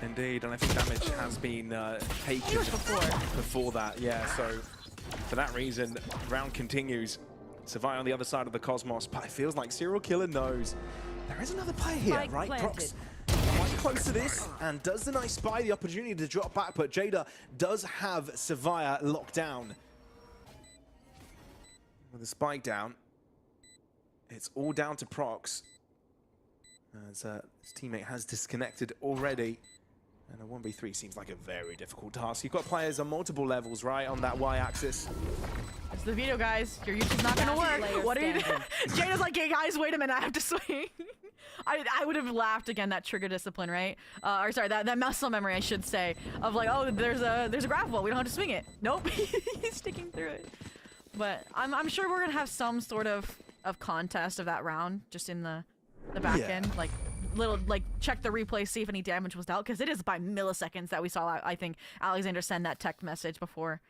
Indeed, and I think damage has been taken before that. Yeah, so for that reason, round continues. Savaya on the other side of the Cosmos, but it feels like Serial Killer knows there is another player here, Spike right? planted. Prox quite close to this, and does the nice spy the opportunity to drop back, but Jada does have Savaya locked down. With the spike down, it's all down to Prox, as his teammate has disconnected already. And a 1v3 seems like a very difficult task. You've got players on multiple levels, right, on that y-axis. It's the video, guys. Your YouTube's not gonna Last work. player What are you doing? standing. Jada's like, hey guys, wait a minute, I have to swing. I would have laughed again, that trigger discipline, right? Or sorry, that muscle memory, I should say, of like, oh, there's a graph wall, we don't have to swing it. Nope, he's sticking through it. But I'm sure we're gonna have some sort of contest of that round, just in the back end, like little check the replay, see if any damage was dealt, because it is by milliseconds that we saw. I think Alexander send that text message before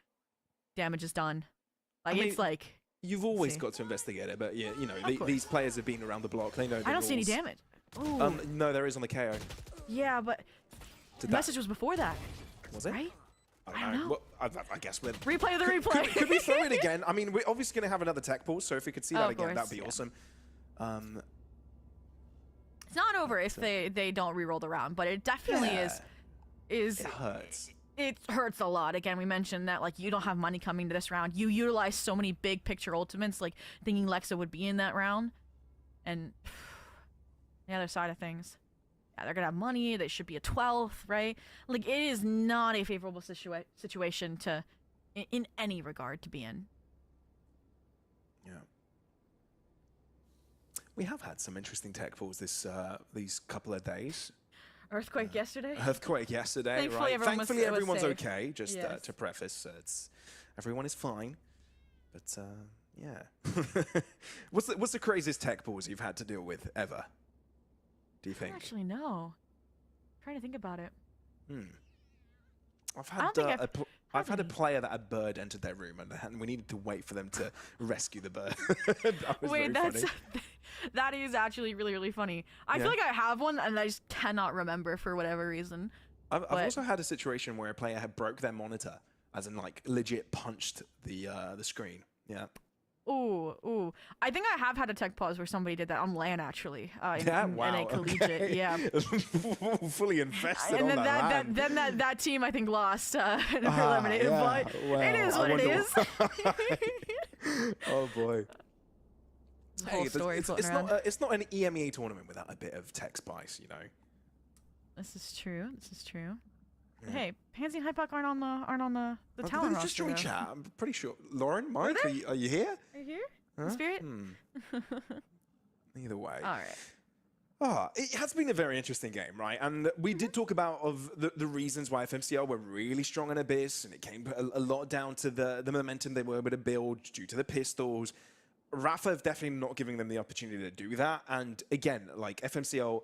damage is done. Like, I mean, it's like, you've always got to investigate it, but yeah, you know, these players have been around the block. They know the I don't see any rules. damage. Ooh. No, there is on the KO. Yeah, but the message was before that. Was it? Right? I don't know. Well, I guess we're... Replay of the replay. Could we throw it again? I mean, we're obviously going to have another tech pause, so if we could see that of again, course, that'd be yeah. awesome. It's not over if they don't re-roll the round, but it definitely is. It hurts. It hurts a lot. Again, we mentioned that, like, you don't have money coming to this round. You utilize so many big picture ultimates, like thinking Lexa would be in that round. And the other side of things, yeah, they're going to have money. They should be a 12th, right? Like, it is not a favorable situation to, in any regard, to be in. Yeah. We have had some interesting tech falls these couple of days. Earthquake yesterday? Earthquake yesterday, Thankfully, right? everyone Thankfully, was everyone's safe. okay. Just Yes. to preface, everyone is fine. But yeah, what's the craziest tech balls you've had to deal with ever? Do you I think? don't actually know. I'm trying to think about it. I've I had don't think I've had a any. player that a bird entered their room and we needed to wait for them to rescue the bird. That was Wait, very that's funny. That is actually really, really funny. I feel like I have one and I just cannot remember for whatever reason. I've also had a situation where a player had broke their monitor, as in like legit punched the screen. Yeah. Ooh. I think I have had a tech pause where somebody did that on LAN actually. In Wow. NA Collegiate, Okay. yeah. Fully invested And on then that. that team I think lost and were eliminated, yeah. but Well, it is I what it wonder is. Oh boy. Whole story floating around. It's not an EMEA tournament without a bit of tech spice, you know. This is true. Yeah. Hey, Pansy and Hypebuck aren't on the talent roster. Just joined though. chat. I'm pretty sure. Lauren, Mike, are you here? Are you here? Huh? In spirit? Either way. All right. It has been a very interesting game, right? And we did talk about the reasons why FMCL were really strong in Abyss, and it came a lot down to the momentum they were able to build due to the pistols. RAFHA have definitely not giving them the opportunity to do that. And again, like FMCL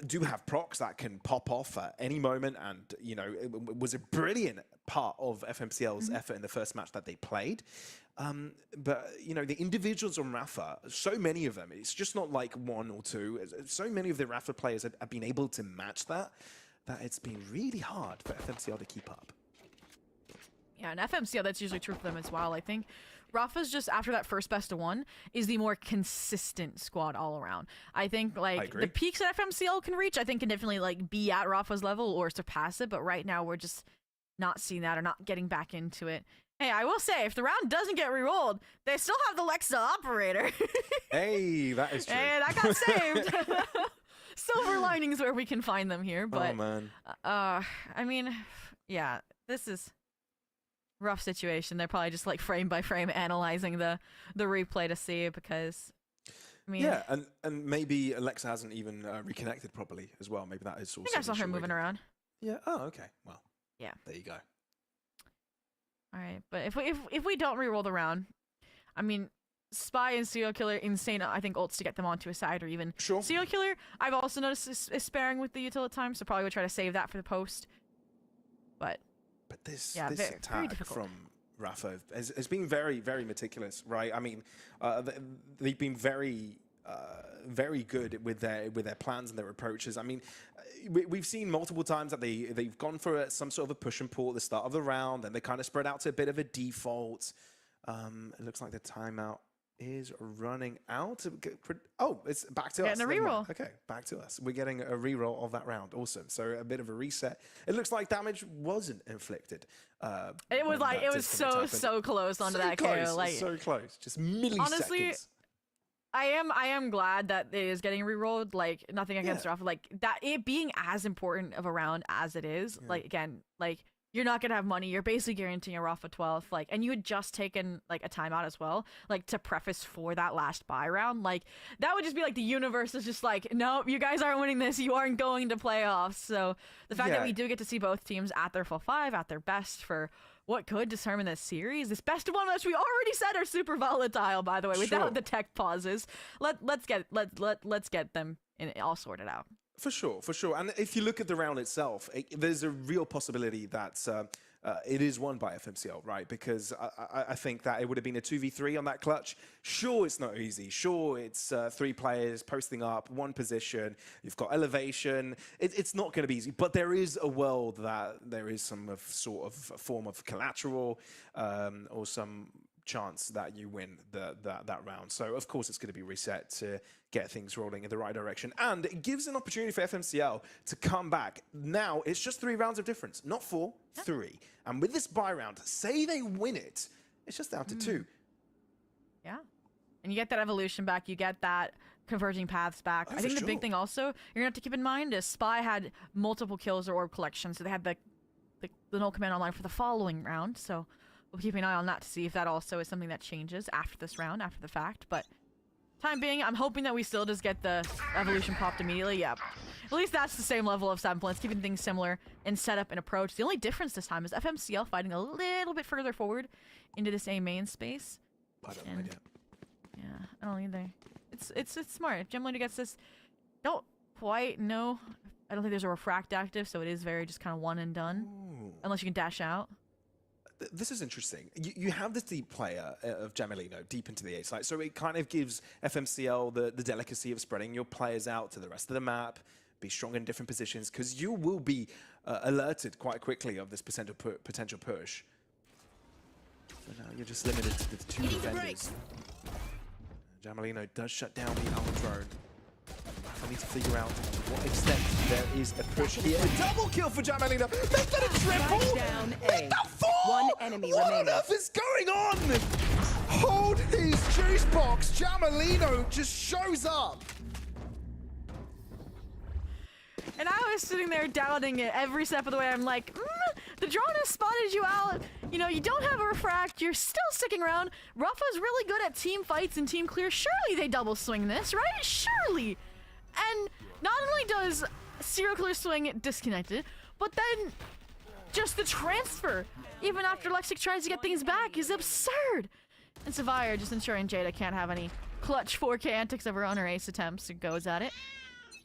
do have procs that can pop off at any moment, and you know it was a brilliant part of FMCL's effort in the first match that they played. But you know the individuals on RAFHA, so many of them, it's just not like one or two. So many of the RAFHA players have been able to match that it's been really hard for FMCL to keep up. Yeah, and FMCL, that's usually true for them as well. I think RAFHA's just, after that first best of one, is the more consistent squad all around. I think, like, the peaks that FMCL can reach, I think can definitely, like, be at RAFHA's level or surpass it, but right now we're just not seeing that or not getting back into it. Hey, I will say, if the round doesn't get re-rolled, they still have the Lexa operator. Hey, that is true. Hey, that got saved. Silver linings where we can find them here, but... Oh, man. I mean, yeah, this is... rough situation. They're probably just like frame by frame analyzing the replay to see it because I mean, yeah, and maybe Alexa hasn't even reconnected properly as well. Maybe that is also. I think I saw her moving around. Yeah. Oh, okay. Well. Yeah. There you go. All right, but if we don't reroll the round, I mean, Spy and Serial Killer, insane. I think ults to get them onto a side or even Serial Killer. I've also noticed is sparing with the util at times, so probably would try to save that for the post. But this very attack from RAFHA has been very, very meticulous, right? I mean, they've been very good with their plans and their approaches. I mean, we've seen multiple times that they've gone for some sort of a push and pull at the start of the round, and they kind of spread out to a bit of a default. It looks like the timeout is running out. Oh, it's back to us. Getting a reroll. Okay, back to us. We're getting a reroll of that round. Awesome. So a bit of a reset. It looks like damage wasn't inflicted. It was like, it was so close onto that KO. Like, so close. Just milliseconds. Honestly, I am glad that it is getting rerolled. Like, nothing against RAFHA. Like, that it being as important of a round as it is. Like, again, like, you're not gonna have money. You're basically guaranteeing a RAFHA 12th. Like, and you had just taken like a timeout as well, like to preface for that last buy round. Like, that would just be like the universe is just like, nope, you guys aren't winning this. You aren't going to playoffs. So the fact that we do get to see both teams at their full 5, at their best for what could determine this series, this best of one match we already said are super volatile. By the way, without the tech pauses, let's get them all sorted out. For sure. And if you look at the round itself, there's a real possibility that it is won by FMCL, right? Because I think that it would have been a 2v3 on that clutch. Sure, it's not easy. Sure, it's 3 players posting up, 1 position. You've got elevation. It's not going to be easy. But there is a world that there is some sort of form of collateral or some chance that you win that round. So of course it's going to be reset to get things rolling in the right direction, and it gives an opportunity for FMCL to come back. Now it's just 3 rounds of difference, not 4, 3. And with this buy round, say they win it, it's just down to 2. Yeah, and you get that evolution back, you get that converging paths back. I think the big thing also you're gonna have to keep in mind is Spy had multiple kills or orb collections, so they had the null command online for the following round, so we'll keep an eye on that to see if that also is something that changes after this round, after the fact. But time being, I'm hoping that we still just get the evolution popped immediately. Yeah, at least that's the same level of semblance, keeping things similar in setup and approach. The only difference this time is FMCL fighting a little bit further forward into this A main space. I don't know. Yeah, I don't either. It's smart. If Gem Leader gets this, don't quite know. I don't think there's a refract active, so it is very just kind of one and done. Ooh. Unless you can dash out. This is interesting. You have this deep player of Jamelino deep into the A site, so it kind of gives FMCL the delicacy of spreading your players out to the rest of the map, be strong in different positions, because you will be alerted quite quickly of this potential push. So now you're just limited to the 2 defenders. Jamelino does shut down the Alpha drone. I need to figure out to what extent there is a push here. A double kill for Jamelino. Make that a triple. Down Make A. that 4. One enemy what remaining. on earth is going on? Hold his juice box. Jamelino just shows up. And I was sitting there doubting it every step of the way. I'm like, the drone has spotted you out. You know, you don't have a refract. You're still sticking around. RAFHA's really good at team fights and team clear. Surely they double swing this, right? Surely. And not only does serial killer swing disconnected, but then just the transfer, even after Lexic tries to get things back, is absurd. And Savire just ensuring Jada can't have any clutch 4K antics of her own or ace attempts and goes at it.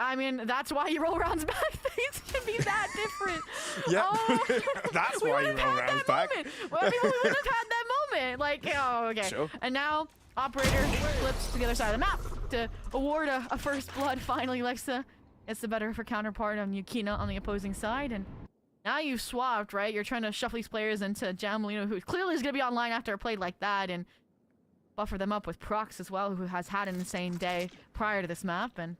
I mean, that's why you roll rounds back. Things can be that different. Yeah, Oh, that's we why you wouldn't roll have had rounds that back. moment. Well, I mean, we wouldn't have had that moment. Like, oh, okay. Sure. And now, Operator flips to the other side of the map to award a first blood. Finally, Lexa gets the better of her counterpart on Yukina on the opposing side. And now you've swapped, right? You're trying to shuffle these players into Jamelino, who clearly is going to be online after a play like that, and buffer them up with Prox as well, who has had an insane day prior to this map. And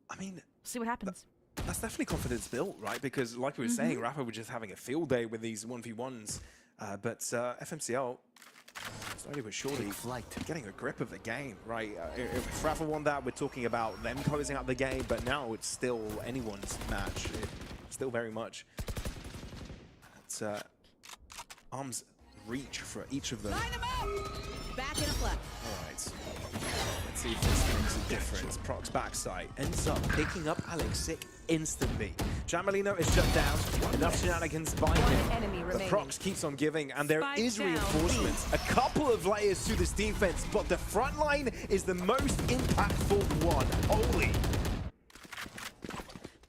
I mean, see what happens. that's definitely confidence built, right? Because like we were saying, RAFHA were just having a field day with these 1v1s. But FMCL, slowly but surely, getting a grip of the game, right? If RAFHA won that, we're talking about them closing out the game, but now it's still anyone's match. It's still very much. It's arm's reach for each of them. Line them up. Back in a flat. All right. Let's see if this makes a difference. Proc's backside ends up picking up Alexic instantly. Jamelino is shut down. Enough shenanigans by him. enemy But remaining. Prox keeps on giving, and there Spike is down. reinforcements. A couple of layers to this defense, but the front line is the most impactful one. Holy.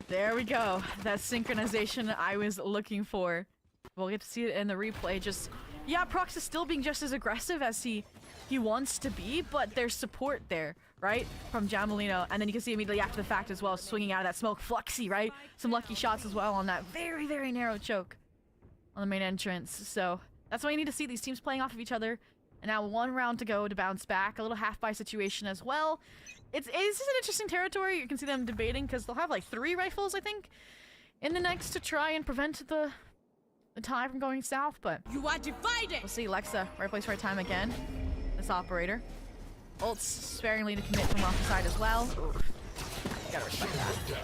There we go. That synchronization I was looking for. We'll get to see it in the replay. Just, yeah, Prox is still being just as aggressive as he wants to be, but there's support there, right? From Jamelino. And then you can see immediately after the fact as well, swinging out of that smoke. Fluxy, right? Some lucky shots as well on that very, very narrow choke on the main entrance. So that's why you need to see these teams playing off of each other. And now 1 round to go to bounce back. A little half-buy situation as well. This is an interesting territory. You can see them debating because they'll have like 3 rifles, I think, in the next to try and prevent the tie from going south. But You are divided. we'll see. Lexa, right place, right time again. This Operator. Ults sparingly to commit from off the side as well. Oof. Gotta respect that.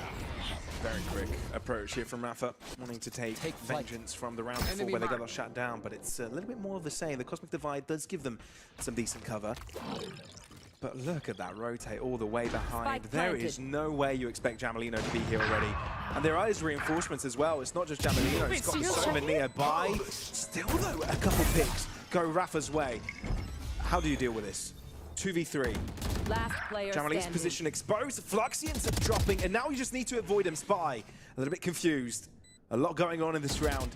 Very quick approach here from RAFHA, wanting to take vengeance from the round before where they got shut down, but it's a little bit more of the same. The Cosmic Divide does give them some decent cover. But look at that rotate all the way behind. Spike There planted. is no way you expect Jamelino to be here already. And there is reinforcements as well. It's not just Jamelino, it's got Wait, so Soma nearby. Still though, a couple picks go RAFHA's way. How do you deal with this? 2v3. Last player Jamelino's standing. position exposed. Fluxy ends up dropping, and now you just need to avoid him. Spy, a little bit confused. A lot going on in this round.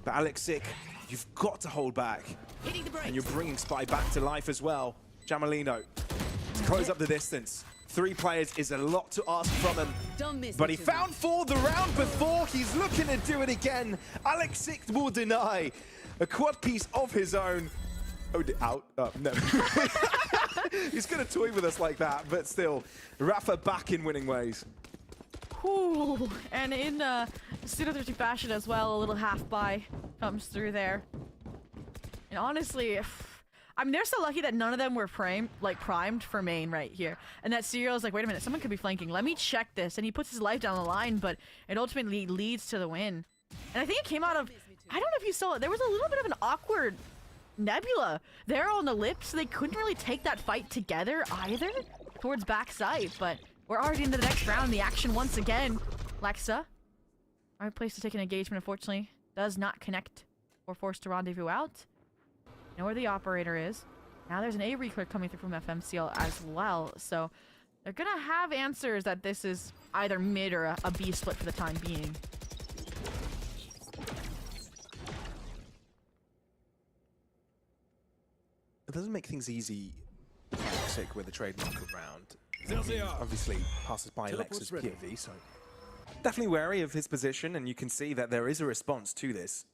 But Alexic, you've got to hold back. Hitting the brakes. And you're bringing Spy back to life as well. Jamelino, to close up the distance. 3 players is a lot to ask from him. Don't miss But it he too found 4 the round before. He's looking to do it again. Alexic will deny. A quad piece of his own. Oh, out. No. He's going to toy with us like that, but still. RAFHA back in winning ways. Whew. And in pseudo-thrifty fashion as well, a little half-buy comes through there. And honestly, I mean, they're so lucky that none of them were primed for main right here. And that Serial's like, wait a minute, someone could be flanking. Let me check this. And he puts his life down the line, but it ultimately leads to the win. And I think it came out of, I don't know if you saw it, there was a little bit of an awkward Nebula there on the lips. They couldn't really take that fight together either towards backside, but we're already into the next round. The action once again. Lexa, our place to take an engagement, unfortunately, does not connect or forced to rendezvous out. Know where the Operator is. Now there's an A reclear coming through from FMCL as well, so they're gonna have answers that this is either mid or a B split for the time being. doesn't make things easy. Toxic with a trademark around. Obviously passes by Lex's POV, so definitely wary of his position, and you can see that there is a response to this.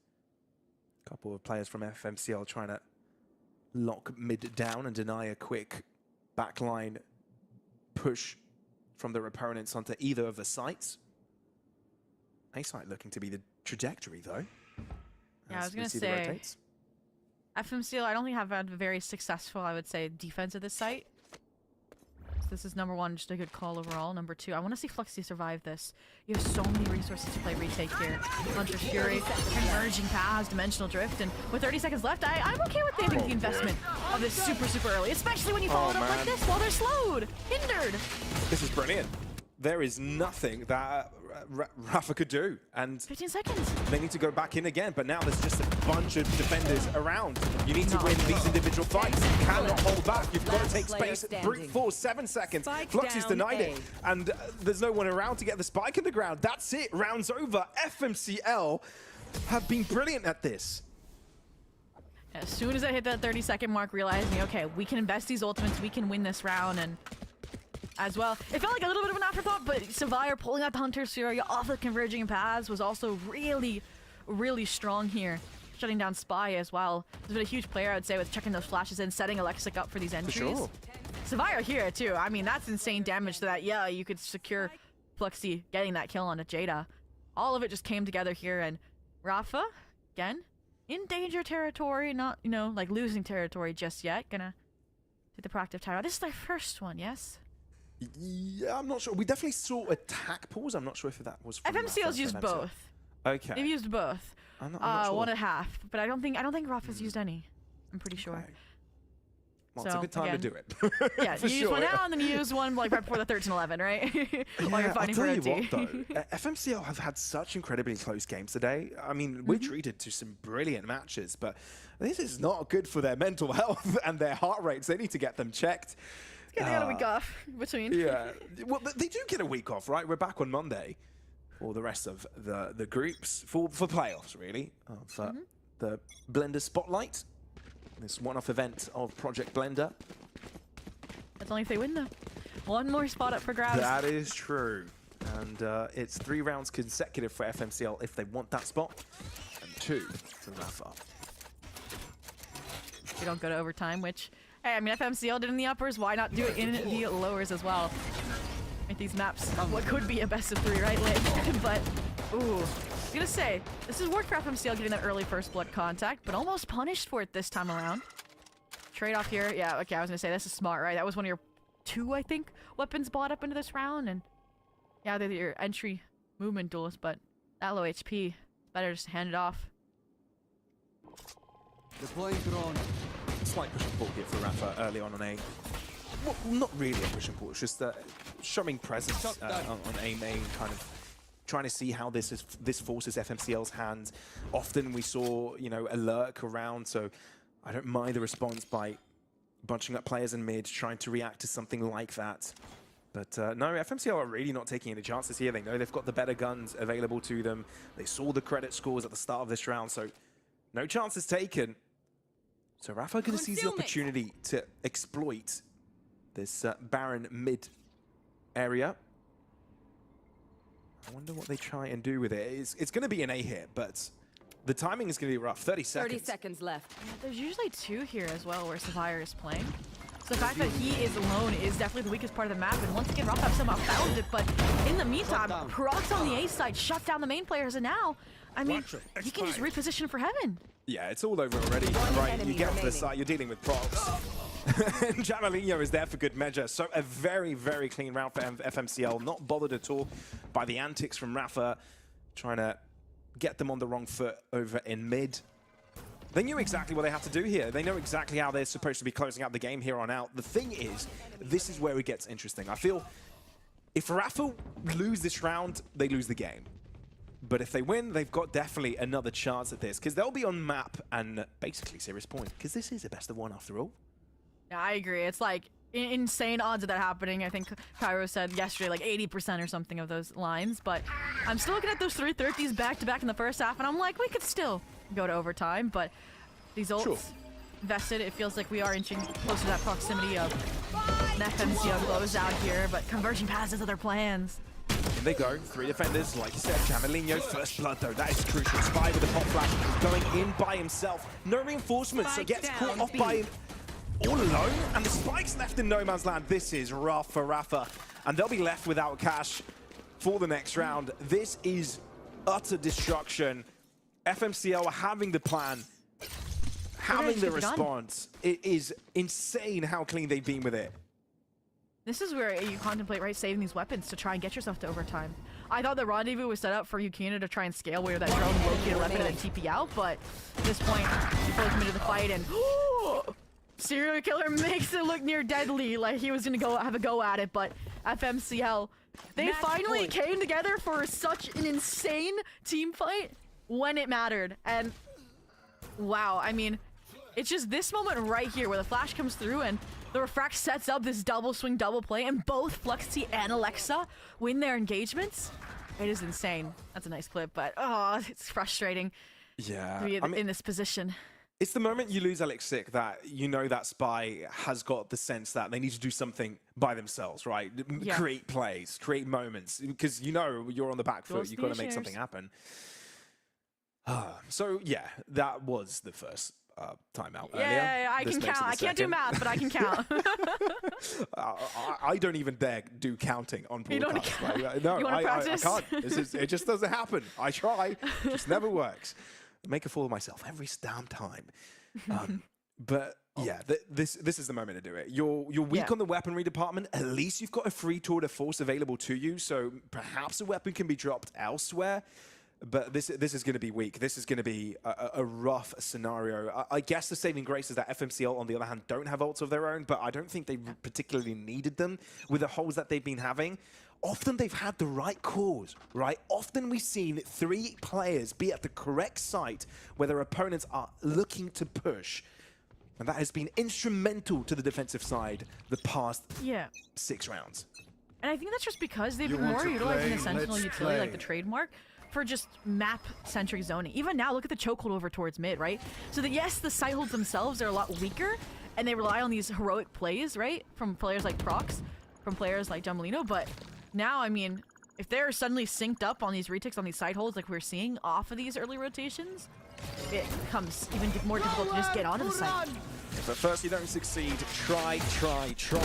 A couple of players from FMCL trying to lock mid down and deny a quick backline push from their opponents onto either of the sites. A site looking to be the trajectory, though. Yeah, I was going to say, FMCL, I don't think have had a very successful, I would say, defense of this site. So this is number one, just a good call overall. Number two, I want to see Fluxy survive this. You have so many resources to play retake here. Hunter's Fury, Converging Paths, Dimensional Drift, and with 30 seconds left, I'm okay with taking the investment of this super early, especially when you follow it up like this while they're slowed, hindered. This is brilliant. There is nothing that RAFHA could do, and 15 seconds. They need to go back in again, but now there's just a bunch of defenders around. You need to win these individual fights. You cannot hold back. You've got to take space. Brute force, 7 seconds. Fluxy's denied it, and there's no one around to get the spike in the ground. That's it. Round's over. FMCL have been brilliant at this. As soon as I hit that 30-second mark, realizing, okay, we can invest these ultimates, we can win this round, and as well, it felt like a little bit of an afterthought, but Savire pulling out the Hunter's Fury off the Converging Paths was also really strong here, shutting down Spy as well. He's been a huge player, I'd say, with checking those flashes in, setting Alexic up for these entries. For sure. Savire here, too. I mean, that's insane damage to that. Yeah, you could secure Fluxy getting that kill on a Jada. All of it just came together here, and RAFHA, again, in danger territory, not, you know, like losing territory just yet. Gonna take the proactive tower. This is their first one, yes? Yeah, I'm not sure. We definitely saw attack pause. I'm not sure if that was from FMCL's used both. Okay. They've used both. I'm not sure. 1.5, but I don't think RAFHA's used any. I'm pretty sure. Okay. Well, it's a good time to do it. Yeah, you use one now and then you use one like right before the 13-11, right? While you're fighting for I'll a tell you T. what, though, FMCL have had such incredibly close games today. I mean, we're treated to some brilliant matches, but this is not good for their mental health and their heart rates. They need to get them checked. Yeah, they got a week off between. Yeah, well, they do get a week off, right? We're back on Monday for the rest of the groups, for playoffs, really, of the Blender Spotlight. This one-off event of Project Blender. That's only if they win, though. One more spot up for grabs. That is true. And it's 3 rounds consecutive for FMCL if they want that spot, and 2 for RAFHA. They don't go to overtime, which... Hey, I mean, FMCL did in the uppers, why not do it in the lowers as well? Make these maps what could be a best of 3, right, Lit? But, ooh. I was gonna say, this has worked for FMCL getting that early first blood contact, but almost punished for it this time around. Trade-off here. Yeah, okay, I was gonna say, this is smart, right? That was one of your 2, I think, weapons bought up into this round, and yeah, they're your entry movement duels, but that low HP, it's better just to hand it off. Deploying drone. Slight push and pull here for RAFHA early on A. Well, not really a push and pull, it's just showing presence on A main, kind of trying to see how this forces FMCL's hands. Often we saw, you know, a lurk around, so I don't mind the response by bunching up players in mid, trying to react to something like that. But no, FMCL are really not taking any chances here. They know they've got the better guns available to them. They saw the credit scores at the start of this round, so no chances taken. So RAFHA are going to seize the opportunity to exploit this barren mid area. I wonder what they try and do with it. It's going to be an A hit, but the timing is going to be rough. 30 seconds. 30 seconds left. Yeah, there's usually 2 here as well where Savire is playing. So the fact that he is alone is definitely the weakest part of the map, and once again, RAFHA have somehow found it, but in the meantime, Prox on the A side shut down the main players, and now, I mean, you can just reposition for heaven. Yeah, it's all over already. Right, you get off the side, you're dealing with props. And Jamalinho is there for good measure. So a very clean round for FMCL. Not bothered at all by the antics from RAFHA, trying to get them on the wrong foot over in mid. They knew exactly what they had to do here. They know exactly how they're supposed to be closing out the game here on out. The thing is, this is where it gets interesting. I feel if RAFHA lose this round, they lose the game. But if they win, they've got definitely another chance at this, because they'll be on map and basically serious points, because this is a best of 1 after all. Yeah, I agree. It's like insane odds of that happening. I think Cairo said yesterday like 80% or something of those lines, but I'm still looking at those 330s back to back in the first half, and I'm like, we could still go to overtime, but these ults, vested. It feels like we are inching closer to that proximity of an FMCL closeout here, but converging past his other plans. In they go, 3 defenders, like you said, Jamalinho, first blood though, that is crucial. Spy with the pop flash, going in by himself. No reinforcements, so gets caught off by him all alone, and the Spike's left in no man's land. This is rough for RAFHA, and they'll be left without cash for the next round. This is utter destruction. FMCL are having the plan, having the response. It is insane how clean they've been with it. This is where you contemplate, right, saving these weapons to try and get yourself to overtime. I thought the rendezvous was set up for Yukina to try and scale where that drone located a weapon and then TP out, but at this point, he fully committed to the fight, and serial killer makes it look near deadly, like he was gonna have a go at it, but FMCL, they finally came together for such an insane team fight when it mattered, and wow, I mean, it's just this moment right here where the flash comes through and the Refract sets up this double swing, double play, and both Fluxy and Alexa win their engagements. It is insane. That's a nice clip, but oh, it's frustrating to be in this position. It's the moment you lose Alexic that you know that Spy has got the sense that they need to do something by themselves, right? Yeah. Create plays, create moments, because you know you're on the back foot, you've got to make something happen. So yeah, that was the first timeout earlier. Yeah, I can count. I can't do math, but I can count. I don't even dare do counting on broadcast. No, you I can't. It just doesn't happen. I try, it just never works. I make a fool of myself every damn time. But yeah, this is the moment to do it. You're weak on the weaponry department. At least you've got a free tour de force available to you, so perhaps a weapon can be dropped elsewhere. But this is going to be weak. This is going to be a rough scenario. I guess the saving grace is that FMCL, on the other hand, don't have ults of their own, but I don't think they particularly needed them with the holes that they've been having. Often they've had the right calls, right? Often we've seen 3 players be at the correct site where their opponents are looking to push. And that has been instrumental to the defensive side the past 6 rounds. And I think that's just because they've been more utilizing the Sentinel utility, like the trademark, for just map-centric zoning. Even now, look at the chokehold over towards mid, right? So that yes, the site holds themselves are a lot weaker, and they rely on these heroic plays, right? From players like Prox, from players like Jamalino, but now, I mean, if they're suddenly synced up on these reticks on these side holds like we're seeing off of these early rotations, it becomes even more difficult to just get onto the site. But first you don't succeed, try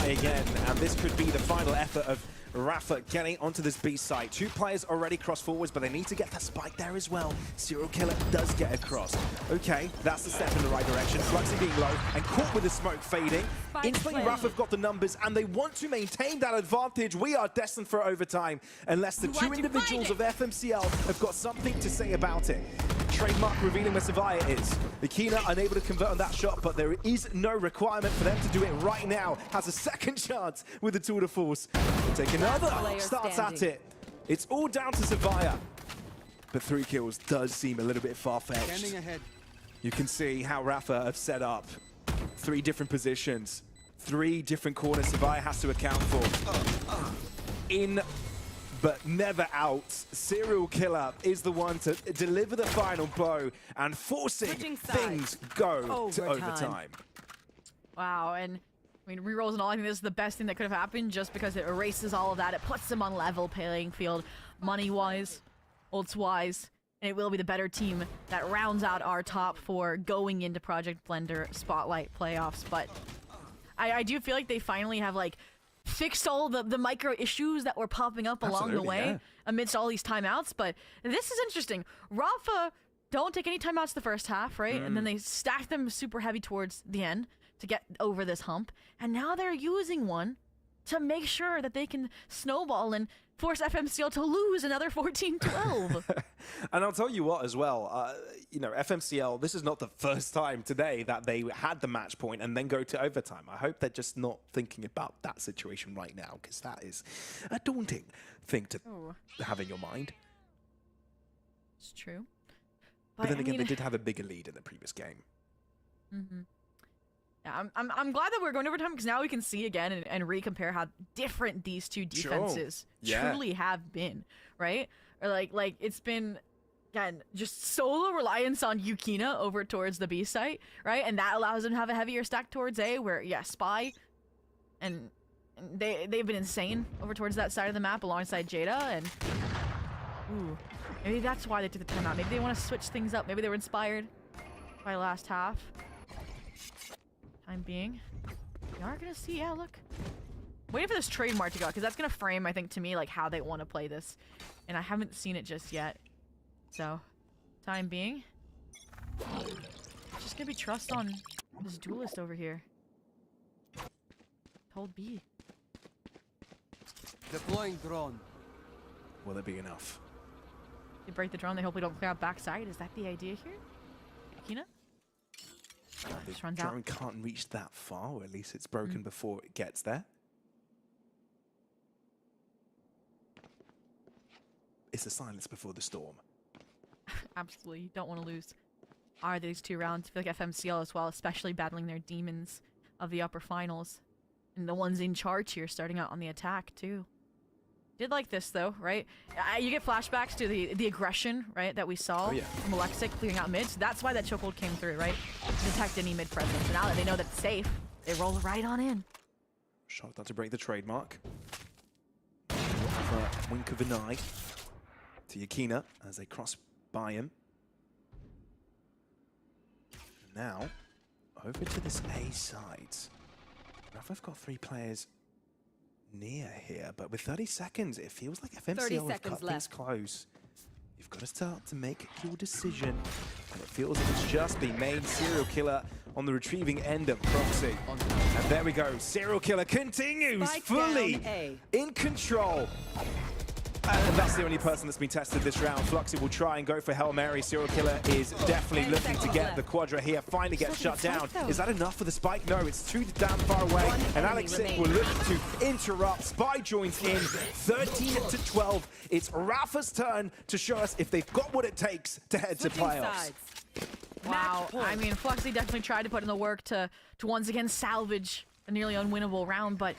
again. And this could be the final effort of RAFHA getting onto this B site. 2 players already cross forwards, but they need to get that spike there as well. Serial Killer does get across. Okay, that's the step in the right direction. Fluxy being low and caught with the smoke fading. Instantly, RAFHA have got the numbers, and they want to maintain that advantage. We are destined for overtime, unless the 2 individuals of FMCL have got something to say about it. Trademark revealing where Savaya is. The Kina unable to convert on that shot, but there is no requirement for them to do it right now. Has a second chance with the tour de force. We'll take another. Starts at it. It's all down to Savaya. But 3 kills does seem a little bit far-fetched. You can see how RAFHA have set up 3 different positions. 3 different corners Savaya has to account for. In but never out. Serial Killer is the one to deliver the final blow and forcing things go to overtime. Wow, and I mean, rerolls and all, I think this is the best thing that could have happened just because it erases all of that. It puts them on level playing field, money-wise, ults-wise, and it will be the better team that rounds out our top 4 going into Project Blender Spotlight playoffs. But I do feel like they finally have, like, fixed all the micro issues that were popping up along the way amidst all these timeouts. But this is interesting. RAFHA don't take any timeouts the first half, right? And then they stack them super heavy towards the end to get over this hump. And now they're using one to make sure that they can snowball and force FMCL to lose another 14-12. And I'll tell you what as well, you know, FMCL, this is not the first time today that they had the match point and then go to overtime. I hope they're just not thinking about that situation right now, because that is a daunting thing to have in your mind. It's true. But then again, they did have a bigger lead in the previous game. Yeah, I'm glad that we're going overtime, because now we can see again and recompare how different these 2 defenses truly have been, right? Or like it's been, again, just solo reliance on Yukina over towards the B site, right? And that allows them to have a heavier stack towards A, where, yeah, Spy, and they've been insane over towards that side of the map alongside Jada, and ooh, maybe that's why they took the timeout. Maybe they want to switch things up. Maybe they were inspired by last half. Time being, we are gonna see, yeah, look. Waiting for this trademark to go, because that's gonna frame, I think, to me, like, how they want to play this. And I haven't seen it just yet. So, time being, just gonna be trust on this duelist over here. Hold B. Deploying drone. Will it be enough? They break the drone, they hope we don't clear out backside. Is that the idea here? Akina? The Just runs drone out. can't reach that far, or at least it's broken before it gets there. It's the silence before the storm. Absolutely, you don't want to lose. Are these 2 rounds? I feel like FMCL as well, especially battling their demons of the upper finals. And the ones in charge here starting out on the attack, too. Did like this, though, right? You get flashbacks to the aggression, right, that we saw from Alexic clearing out mid. So that's why that chokehold came through, right? To detect any mid presence. And now that they know that it's safe, they roll right on in. Shot done to break the trademark. For a wink of an eye to Yakina as they cross by him. Now, over to this A side. RAFHA have got 3 players near here, but with 30 seconds, it feels like FMCL have cut things close. You've got to start to make your decision, and it feels like it's just been made. Serial Killer on the retrieving end of Proxy. And there we go. Serial Killer continues Spike fully down A. in control. And that's the only person that's been tested this round. Fluxy will try and go for Hail Mary. Serial Killer is definitely looking to get the Quadra here. Finally gets shut down. Is that enough for the spike? No, it's too damn far away. And Alex Sick will look to interrupt. Spy joins in. 13-12. It's RAFHA's turn to show us if they've got what it takes to head to playoffs. Wow, I mean, Fluxy definitely tried to put in the work to once again salvage a nearly unwinnable round, but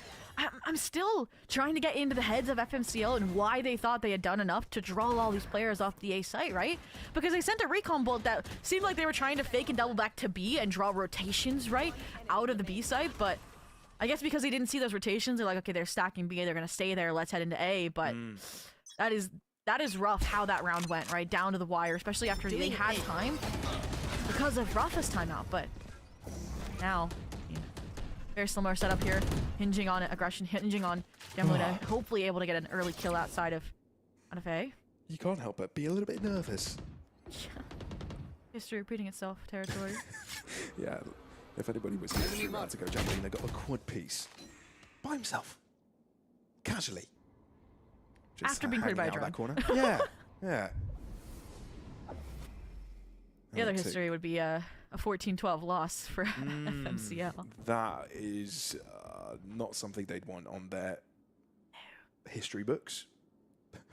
I'm still trying to get into the heads of FMCL and why they thought they had done enough to draw all these players off the A site, right? Because they sent a recon bolt that seemed like they were trying to fake and double back to B and draw rotations, right, out of the B site, but I guess because they didn't see those rotations, they're like, okay, they're stacking B, they're gonna stay there, let's head into A, but that is rough how that round went, right, down to the wire, especially after they had time because of RAFHA's timeout, but now, very similar setup here, hinging on aggression, hinging on Jamluna, hopefully able to get an early kill outside of A. You can't help but be a little bit nervous. History repeating itself, territory. Yeah, if anybody was here a few rounds ago, Jamlina got a quad piece by himself, casually. Just After being cleared by a hanging out drone. that corner. Yeah, yeah. The other history would be a 14-12 loss for FMCL. That is not something they'd want on their history books.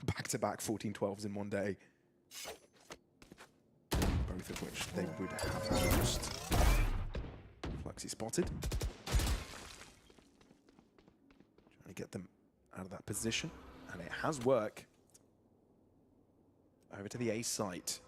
Back-to-back 14-12s in one day. Both of which they would have lost. Fluxy spotted. Trying to get them out of that position. And it has worked. Over to the A site.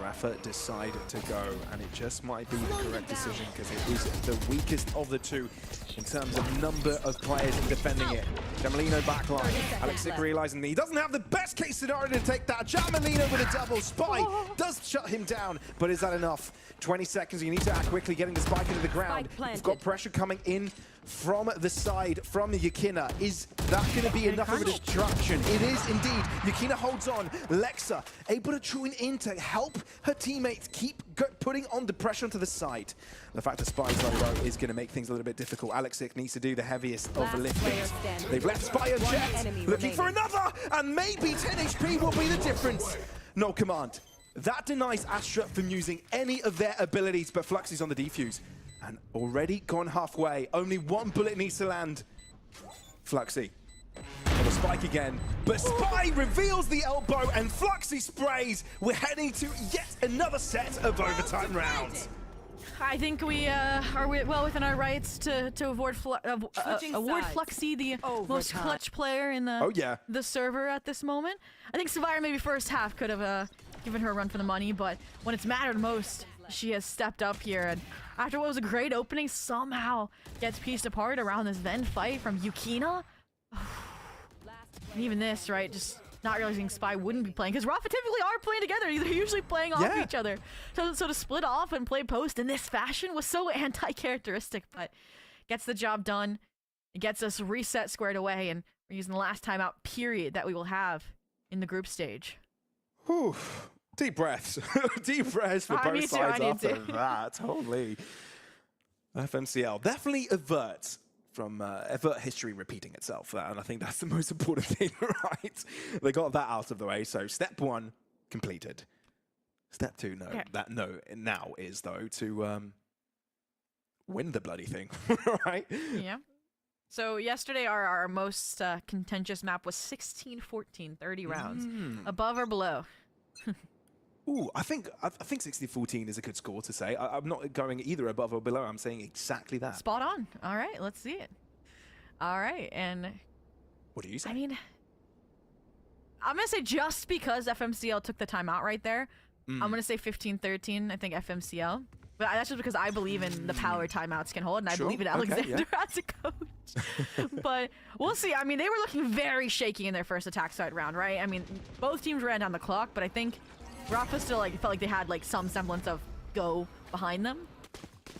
RAFHA decide to go, and it just might be the correct decision because it is the weakest of the 2 in terms of number of players defending it. Jamalino backline. Alex Sick realizing that he doesn't have the best case scenario to take that. Jamalino with a double. Spy does shut him down, but is that enough? 20 seconds, you need to act quickly, getting the spike into the ground. You've got pressure coming in from the side, from the Yakina. Is that going to be enough of a distraction? It is indeed. Yakina holds on. Lexa able to join in to help her teammates keep putting on the pressure onto the side. The fact that Spy's on low is going to make things a little bit difficult. Alex Sick needs to do the heaviest of the liftings. They've left Spy on Jet, looking for another, and maybe 10 HP will be the difference. No command. That denies Astra from using any of their abilities, but Fluxy's on the defuse. And already gone halfway. Only one bullet needs to land. Fluxy. On the spike again. But Spy reveals the elbow and Fluxy sprays. We're heading to yet another set of overtime rounds. I think we are well within our rights to award Fluxy the most clutch player in the server at this moment. I think Survivor maybe first half could have given her a run for the money, but when it's mattered most, she has stepped up here. And after what was a great opening, somehow gets pieced apart around this Ven fight from Yukina. And even this, right, just not realizing Spy wouldn't be playing, because RAFHA typically are playing together. They're usually playing off each other. So to split off and play post in this fashion was so anti-characteristic, but gets the job done. It gets us reset squared away, and we're using the last timeout period that we will have in the group stage. Whew. Deep breaths. Deep breaths for both sides after that. Holy. FMCL definitely averts from avert history repeating itself. And I think that's the most important thing, right? They got that out of the way. So step 1 completed. Step 2, now is, though, to win the bloody thing, right? Yeah. So yesterday our most contentious map was 16-14, 30 rounds. Above or below? Ooh, I think 60-14 is a good score to say. I'm not going either above or below. I'm saying exactly that. Spot on. All right, let's see it. All right, and what do you say? I mean, I'm gonna say just because FMCL took the timeout right there, I'm gonna say 15-13. I think FMCL, but that's just because I believe in the power timeouts can hold, and I believe in Alexander as a coach. But we'll see. I mean, they were looking very shaky in their first attack side round, right? I mean, both teams ran down the clock, but I think RAFHA still felt like they had some semblance of go behind them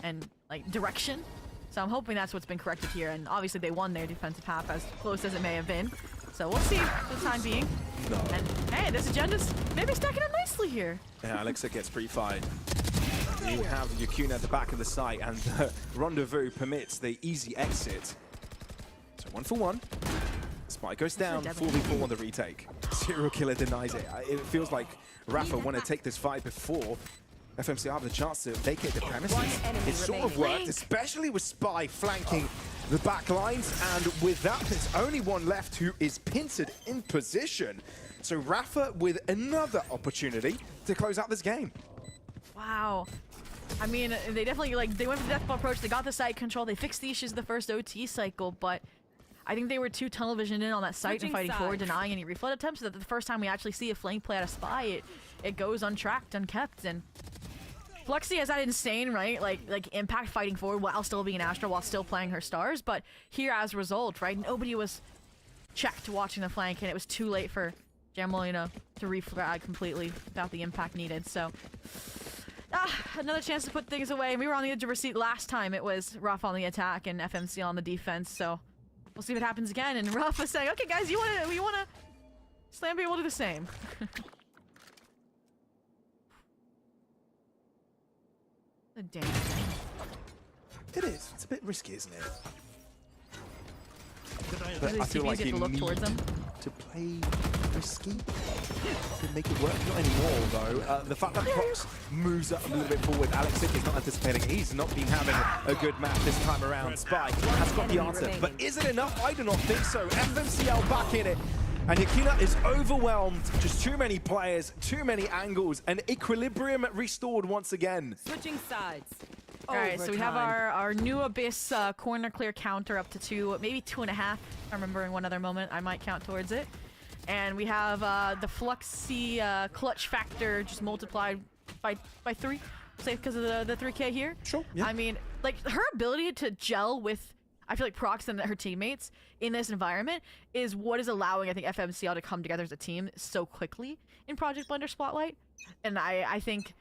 and direction. So I'm hoping that's what's been corrected here. And obviously they won their defensive half, as close as it may have been. So we'll see for the time being. No. And hey, this agenda's maybe stacking up nicely here. Yeah, Alexa gets pre-fired. You have Yukina at the back of the site, and the rendezvous permits the easy exit. So 1 for 1. Spy goes down, 4v4 on the retake. Serial Killer denies it. It feels like RAFHA want to take this fight before FMCL have the chance to vacate the premises. It sort of worked, especially with Spy flanking the back lines, and with that, there's only one left who is pincered in position. So RAFHA with another opportunity to close out this game. Wow. I mean, they definitely, they went for the deathball approach, they got the site control, they fixed the issues the first OT cycle, but I think they were too tunnel visioned in on that site and fighting forward, denying any reflood attempts, so that the first time we actually see a flank play out of Spy, it goes untracked, unkept, and Fluxy has that insane, right, like impact fighting forward while still being Astra, while still playing her stars, but here as a result, right, nobody was checked watching the flank, and it was too late for Jamalina to refrag completely without the impact needed, so another chance to put things away. We were on the edge of our seat last time. It was RAFHA on the attack and FMCL on the defense, so we'll see what happens again. And RAFHA saying, okay guys, you wanna Slam be able to do the same. The damn thing. It is. It's a bit risky, isn't it? But I feel like you need to play risky to make it work. Not anymore, though. The fact that Prox moves up a little bit forward, Alex is not anticipating. He's not been having a good match this time around. Spy has got the answer. But is it enough? I do not think so. FMCL back in it. And Yukina is overwhelmed. Just too many players, too many angles, and equilibrium restored once again. Switching sides. All right, so we have our new Abyss corner clear counter up to 2, maybe 2.5. I remember in one other moment I might count towards it. And we have the Fluxy clutch factor just multiplied by 3, say because of the 3K here. Sure, yeah. I mean, like her ability to gel with, I feel like Prox and her teammates in this environment is what is allowing, I think, FMCL to come together as a team so quickly in Project Blender Spotlight. And I think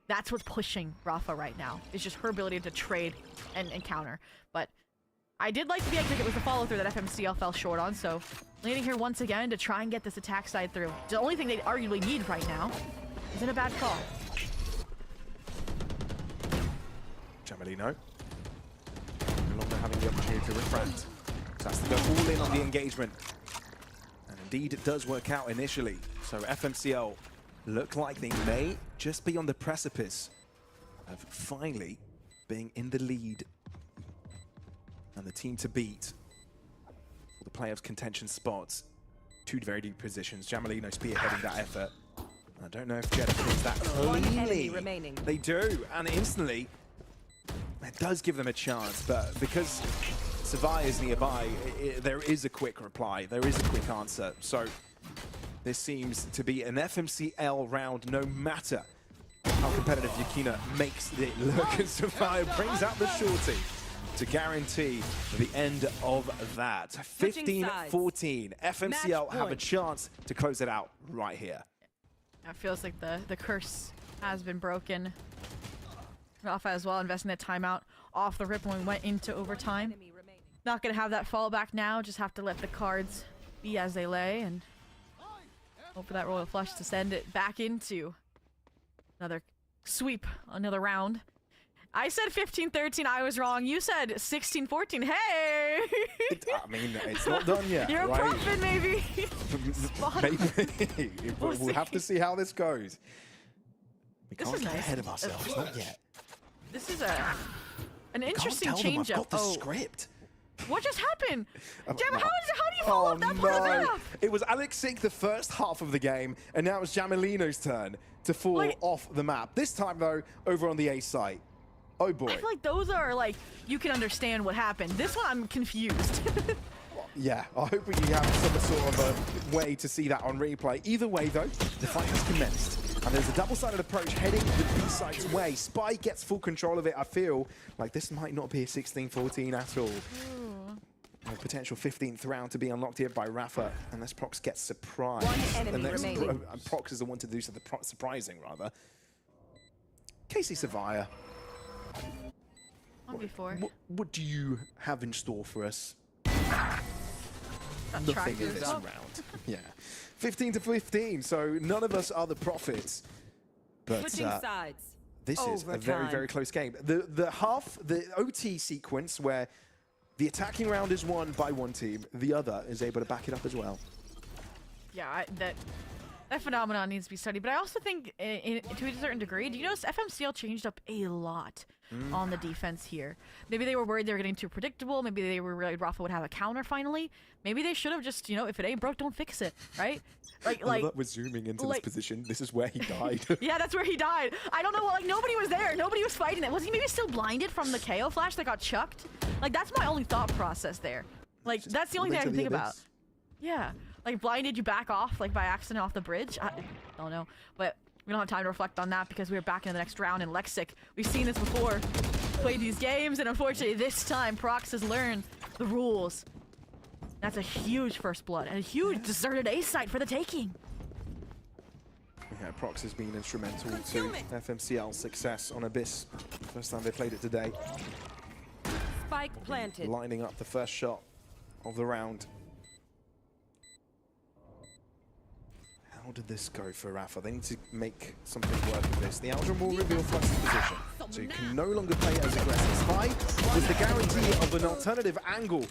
that's what's pushing RAFHA right now. It's just her ability to trade and counter. But I did like the exit. It was the follow-through that FMCL fell short on, so leading here once again to try and get this attack side through. The only thing they arguably need right now isn't a bad call. Jamalino no longer having the opportunity to refract. So has to go all in on the engagement. And indeed it does work out initially. So FMCL look like they may just be on the precipice of finally being in the lead and the team to beat for the playoffs contention spots. 2 very deep positions. Jamalino spearheading that effort. I don't know if Jeddah plays that cleanly. Remaining. They do, and instantly it does give them a chance, but because Savai is nearby, there is a quick reply, there is a quick answer. So This seems to be an FMCL round, no matter how competitive Yukina makes it look. And Sapphire brings out the shorty to guarantee the end of that. 15-14. FMCL have a chance to close it out right here. It feels like the curse has been broken. RAFHA as well, investing that timeout off the rip when we went into overtime. Not going to have that fallback now, just have to let the cards be as they lay and hope for that royal flush to send it back into another sweep, another round. I said 15-13, I was wrong. You said 16-14. Hey! I mean, it's not done yet. You're right? a prophet, maybe. Maybe. We'll have to see how this goes. We This can't is get nice. ahead of ourselves, not yet. This is an interesting Can't tell them I've change-up. got the script. What just happened? Jam, how do you Oh, follow up that part of the graph? It was Alex Sick the first half of the game, and now it's Jamelino's turn to fall Like- off the map. This time, though, over on the A site. Oh boy. I feel like those are like, you can understand what happened. This one, I'm confused. Yeah, I hope we have some sort of a way to see that on replay. Either way, though, the fight has commenced. And there's a double-sided approach heading the B-site's way. Spy gets full control of it. I feel like this might not be a 16-14 at all. A potential 15th round to be unlocked here by RAFHA, unless Prox gets surprised. One enemy The next remaining. Prox is the one to do something surprising, rather. Casey Savaya, 1v4. what do you have in store for us? Got Nothing in trackers. this Oh, round. Yeah. 15-15, so none of us are the prophets. But Switching sides. this is a very, Overtime. very close game. The OT sequence where the attacking round is won by one team, the other is able to back it up as well. Yeah, that phenomenon needs to be studied. But I also think, to a certain degree, do you notice FMCL changed up a lot on the defense here? Maybe they were worried they were getting too predictable. Maybe they were worried RAFHA would have a counter finally. Maybe they should have just, you know, if it ain't broke, don't fix it, right? Like We're zooming into like- this position. This is where he died. yeah, that's where he died. I don't know, like nobody was there. Nobody was fighting it. Was he maybe still blinded from the KO flash that got chucked? Like that's my only thought process there. Like that's the only thing I can think about. Yeah, like blinded you back off like by accident off the bridge. I don't know, but we don't have time to reflect on that because we're back in the next round in Lexic. We've seen this before, played these games, and unfortunately this time Prox has learned the rules. That's a huge first blood and a huge deserted A site for the taking. Yeah, Prox has been instrumental to FMCL's success on Abyss. First time they played it today. Spike planted. Lining up the first shot of the round. How did this go for RAFHA? They need to make something work of this. The Aldrin will reveal Flux's position, so you can no longer play as aggressive. Spy was the guarantee of an alternative angle,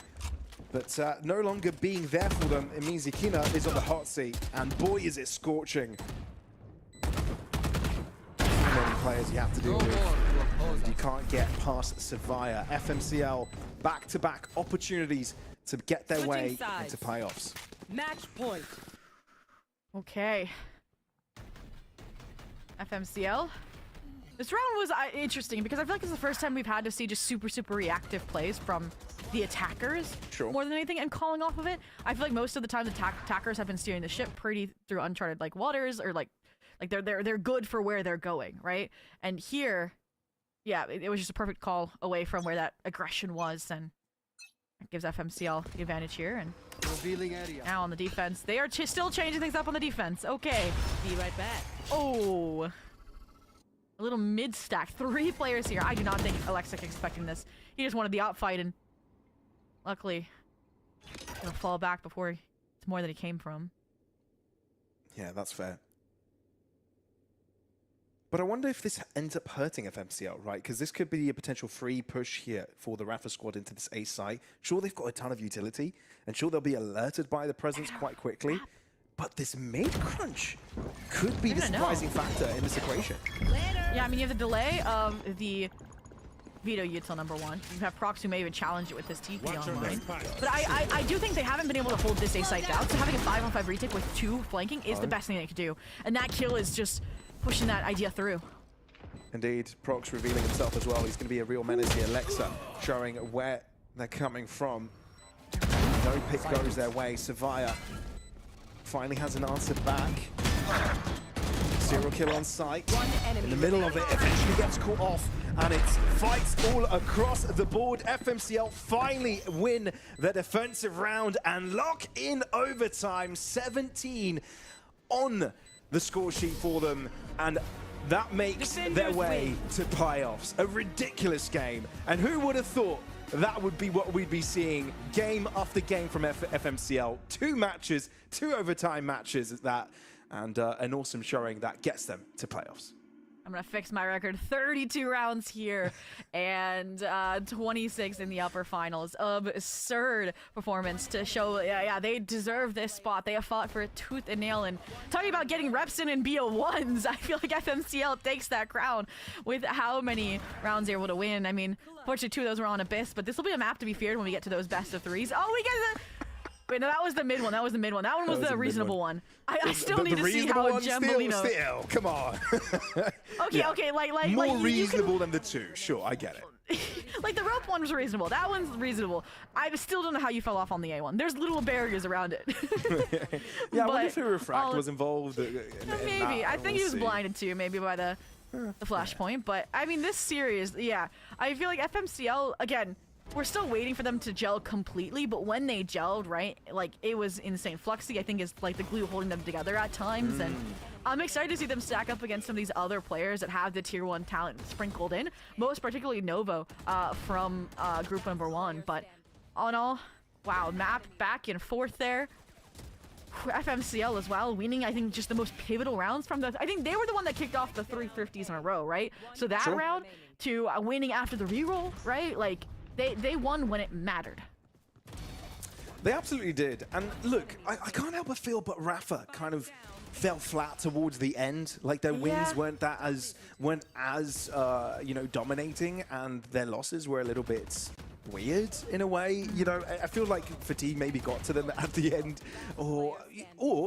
but no longer being there for them, it means Yukina is on the hot seat, and boy is it scorching. Too many players you have to deal with. You can't get past Savaya. FMCL back-to-back opportunities to get their way Switching sides. into playoffs. Match point. Okay. FMCL. This round was interesting because I feel like it's the first time we've had to see just super super reactive plays from the attackers Sure. more than anything and calling off of it. I feel like most of the time the attackers have been steering the ship pretty through uncharted like waters or like they're good for where they're going, right? And here, yeah, it was just a perfect call away from where that aggression was, and it gives FMCL the advantage here. And Revealing area. now on the defense, they are still changing things up on the defense. Okay. Be right back. Oh, a little mid stack. 3 players here. I do not think Alexic expecting this. He just wanted the outfight, and luckily, gonna fall back before it's more than he came from. Yeah, that's fair. But I wonder if this ends up hurting FMCL, right? Because this could be a potential free push here for the RAFHA squad into this A site. Sure, they've got a ton of utility, and sure, they'll be alerted by the presence quite quickly. But this mid crunch could be the don't know. surprising factor in this equation. Yeah, I mean, you have the delay of the veto util number 1. You have Prox who may even challenge it with this TP online. But I do think they haven't been able to hold this A site down, so having a 5-on-5 retake with 2 flanking is the best thing they could do. And that kill is just pushing that idea through. Indeed, Prox revealing himself as well. He's going to be a real menace here. Lexa showing where they're coming from. No pick goes their way. Savaya finally has an answer back. Serial kill on sight. One enemy In the middle of it, eventually gets caught off, and it's fights all across the board. FMCL finally win the defensive round and lock in overtime. 17 on the score sheet for them, and that makes their way to playoffs. A ridiculous game, and who would have thought that would be what we'd be seeing game after game from FMCL. 2 matches, 2 overtime matches at that, and an awesome showing that gets them to playoffs. I'm gonna fix my record. 32 rounds here and 26 in the upper finals. Absurd performance to show, yeah, they deserve this spot. They have fought for it tooth and nail, and talking about getting reps in BO1s, I feel like FMCL takes that crown with how many rounds they're able to win. I mean, fortunately 2 of those were on Abyss, but this will be a map to be feared when we get to those best of 3s. Oh, we get the... Wait, no, that was the mid one. That was the mid one. That one was the reasonable one. I still need to see how Gembolino... Still, come on. Okay, Yeah. okay, like More you can... reasonable than the 2. Sure, I get it. Like, the rope one was reasonable. That one's reasonable. I still don't know how you fell off on the A one. There's little barriers around it. Yeah, I wonder if Refract was involved. Maybe. I think he was blinded too, maybe by the flashpoint. But, I mean, this series, yeah. I feel like FMCL, again... We're still waiting for them to gel completely, but when they gelled, right, like, it was insane. Fluxy, I think, is like the glue holding them together at times, and I'm excited to see them stack up against some of these other players that have the tier 1 talent sprinkled in, most particularly Novo from group number 1. But all in all, wow, map back in 4th there. FMCL as well, winning, I think, just the most pivotal rounds from the... I think they were the one that kicked off the 350s in a row, right? So that round to winning after the reroll, right? Like... They won when it mattered. They absolutely did. And look, I can't help but feel, but RAFHA kind of fell flat towards the end. Like their wins weren't as you know, dominating, and their losses were a little bit weird in a way. You know, I feel like fatigue maybe got to them at the end, or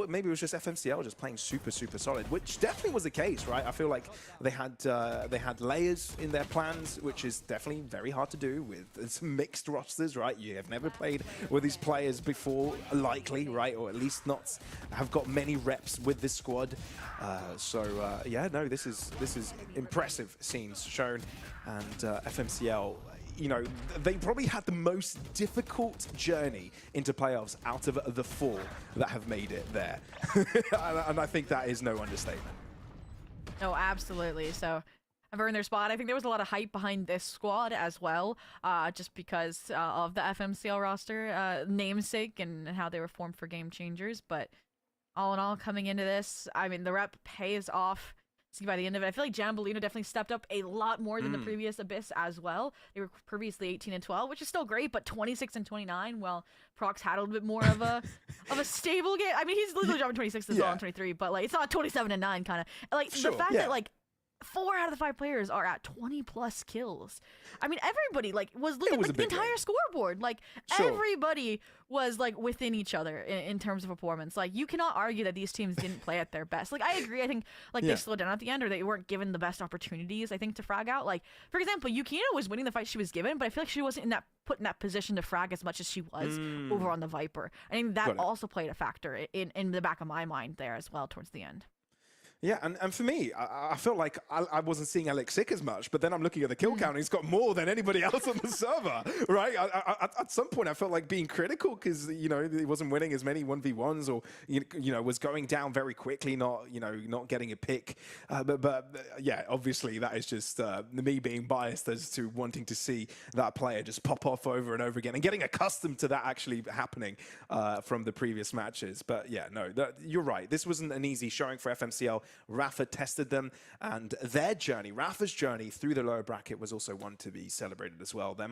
maybe it was just FMCL just playing super solid, which definitely was the case, right? I feel like they had layers in their plans, which is definitely very hard to do with some mixed rosters, right? You have never played with these players before, likely, right? Or at least not have got many reps with this squad. Yeah, no, this is impressive scenes shown, and FMCL, you know, they probably had the most difficult journey into playoffs out of the 4 that have made it there. And I think that is no understatement. No, absolutely. So I've earned their spot. I think there was a lot of hype behind this squad as well, just because of the FMCL roster namesake and how they were formed for Game Changers. But all in all, coming into this, I mean, the rep pays off. See, by the end of it, I feel like Gembolino definitely stepped up a lot more than the previous Abyss as well. They were previously 18 and 12, which is still great, but 26 and 29. Well, Prox had a little bit more of a stable game. I mean, he's literally dropping 26 as well and 23, but like it's not 27 and 9 kind of. Like the fact that like 4 out of the 5 players are at 20+ kills. I mean, everybody like was looking like the entire scoreboard. Like everybody was like within each other in terms of performance. Like you cannot argue that these teams didn't play at their best. Like I agree. I think like they slowed down at the end, or they weren't given the best opportunities, I think, to frag out. Like for example, Yukino was winning the fight she was given, but I feel like she wasn't put in that position to frag as much as she was over on the Viper. I think that also played a factor in the back of my mind there as well towards the end. Yeah, and for me, I felt like I wasn't seeing Alex Sick as much, but then I'm looking at the kill count, and he's got more than anybody else on the server, right? At some point, I felt like being critical because, you know, he wasn't winning as many 1v1s, or, you know, was going down very quickly, not getting a pick. But yeah, obviously, that is just me being biased as to wanting to see that player just pop off over and over again and getting accustomed to that actually happening from the previous matches. But yeah, no, you're right. This wasn't an easy showing for FMCL. RAFHA tested them, and their journey, RAFHA's journey through the lower bracket, was also one to be celebrated as well. Their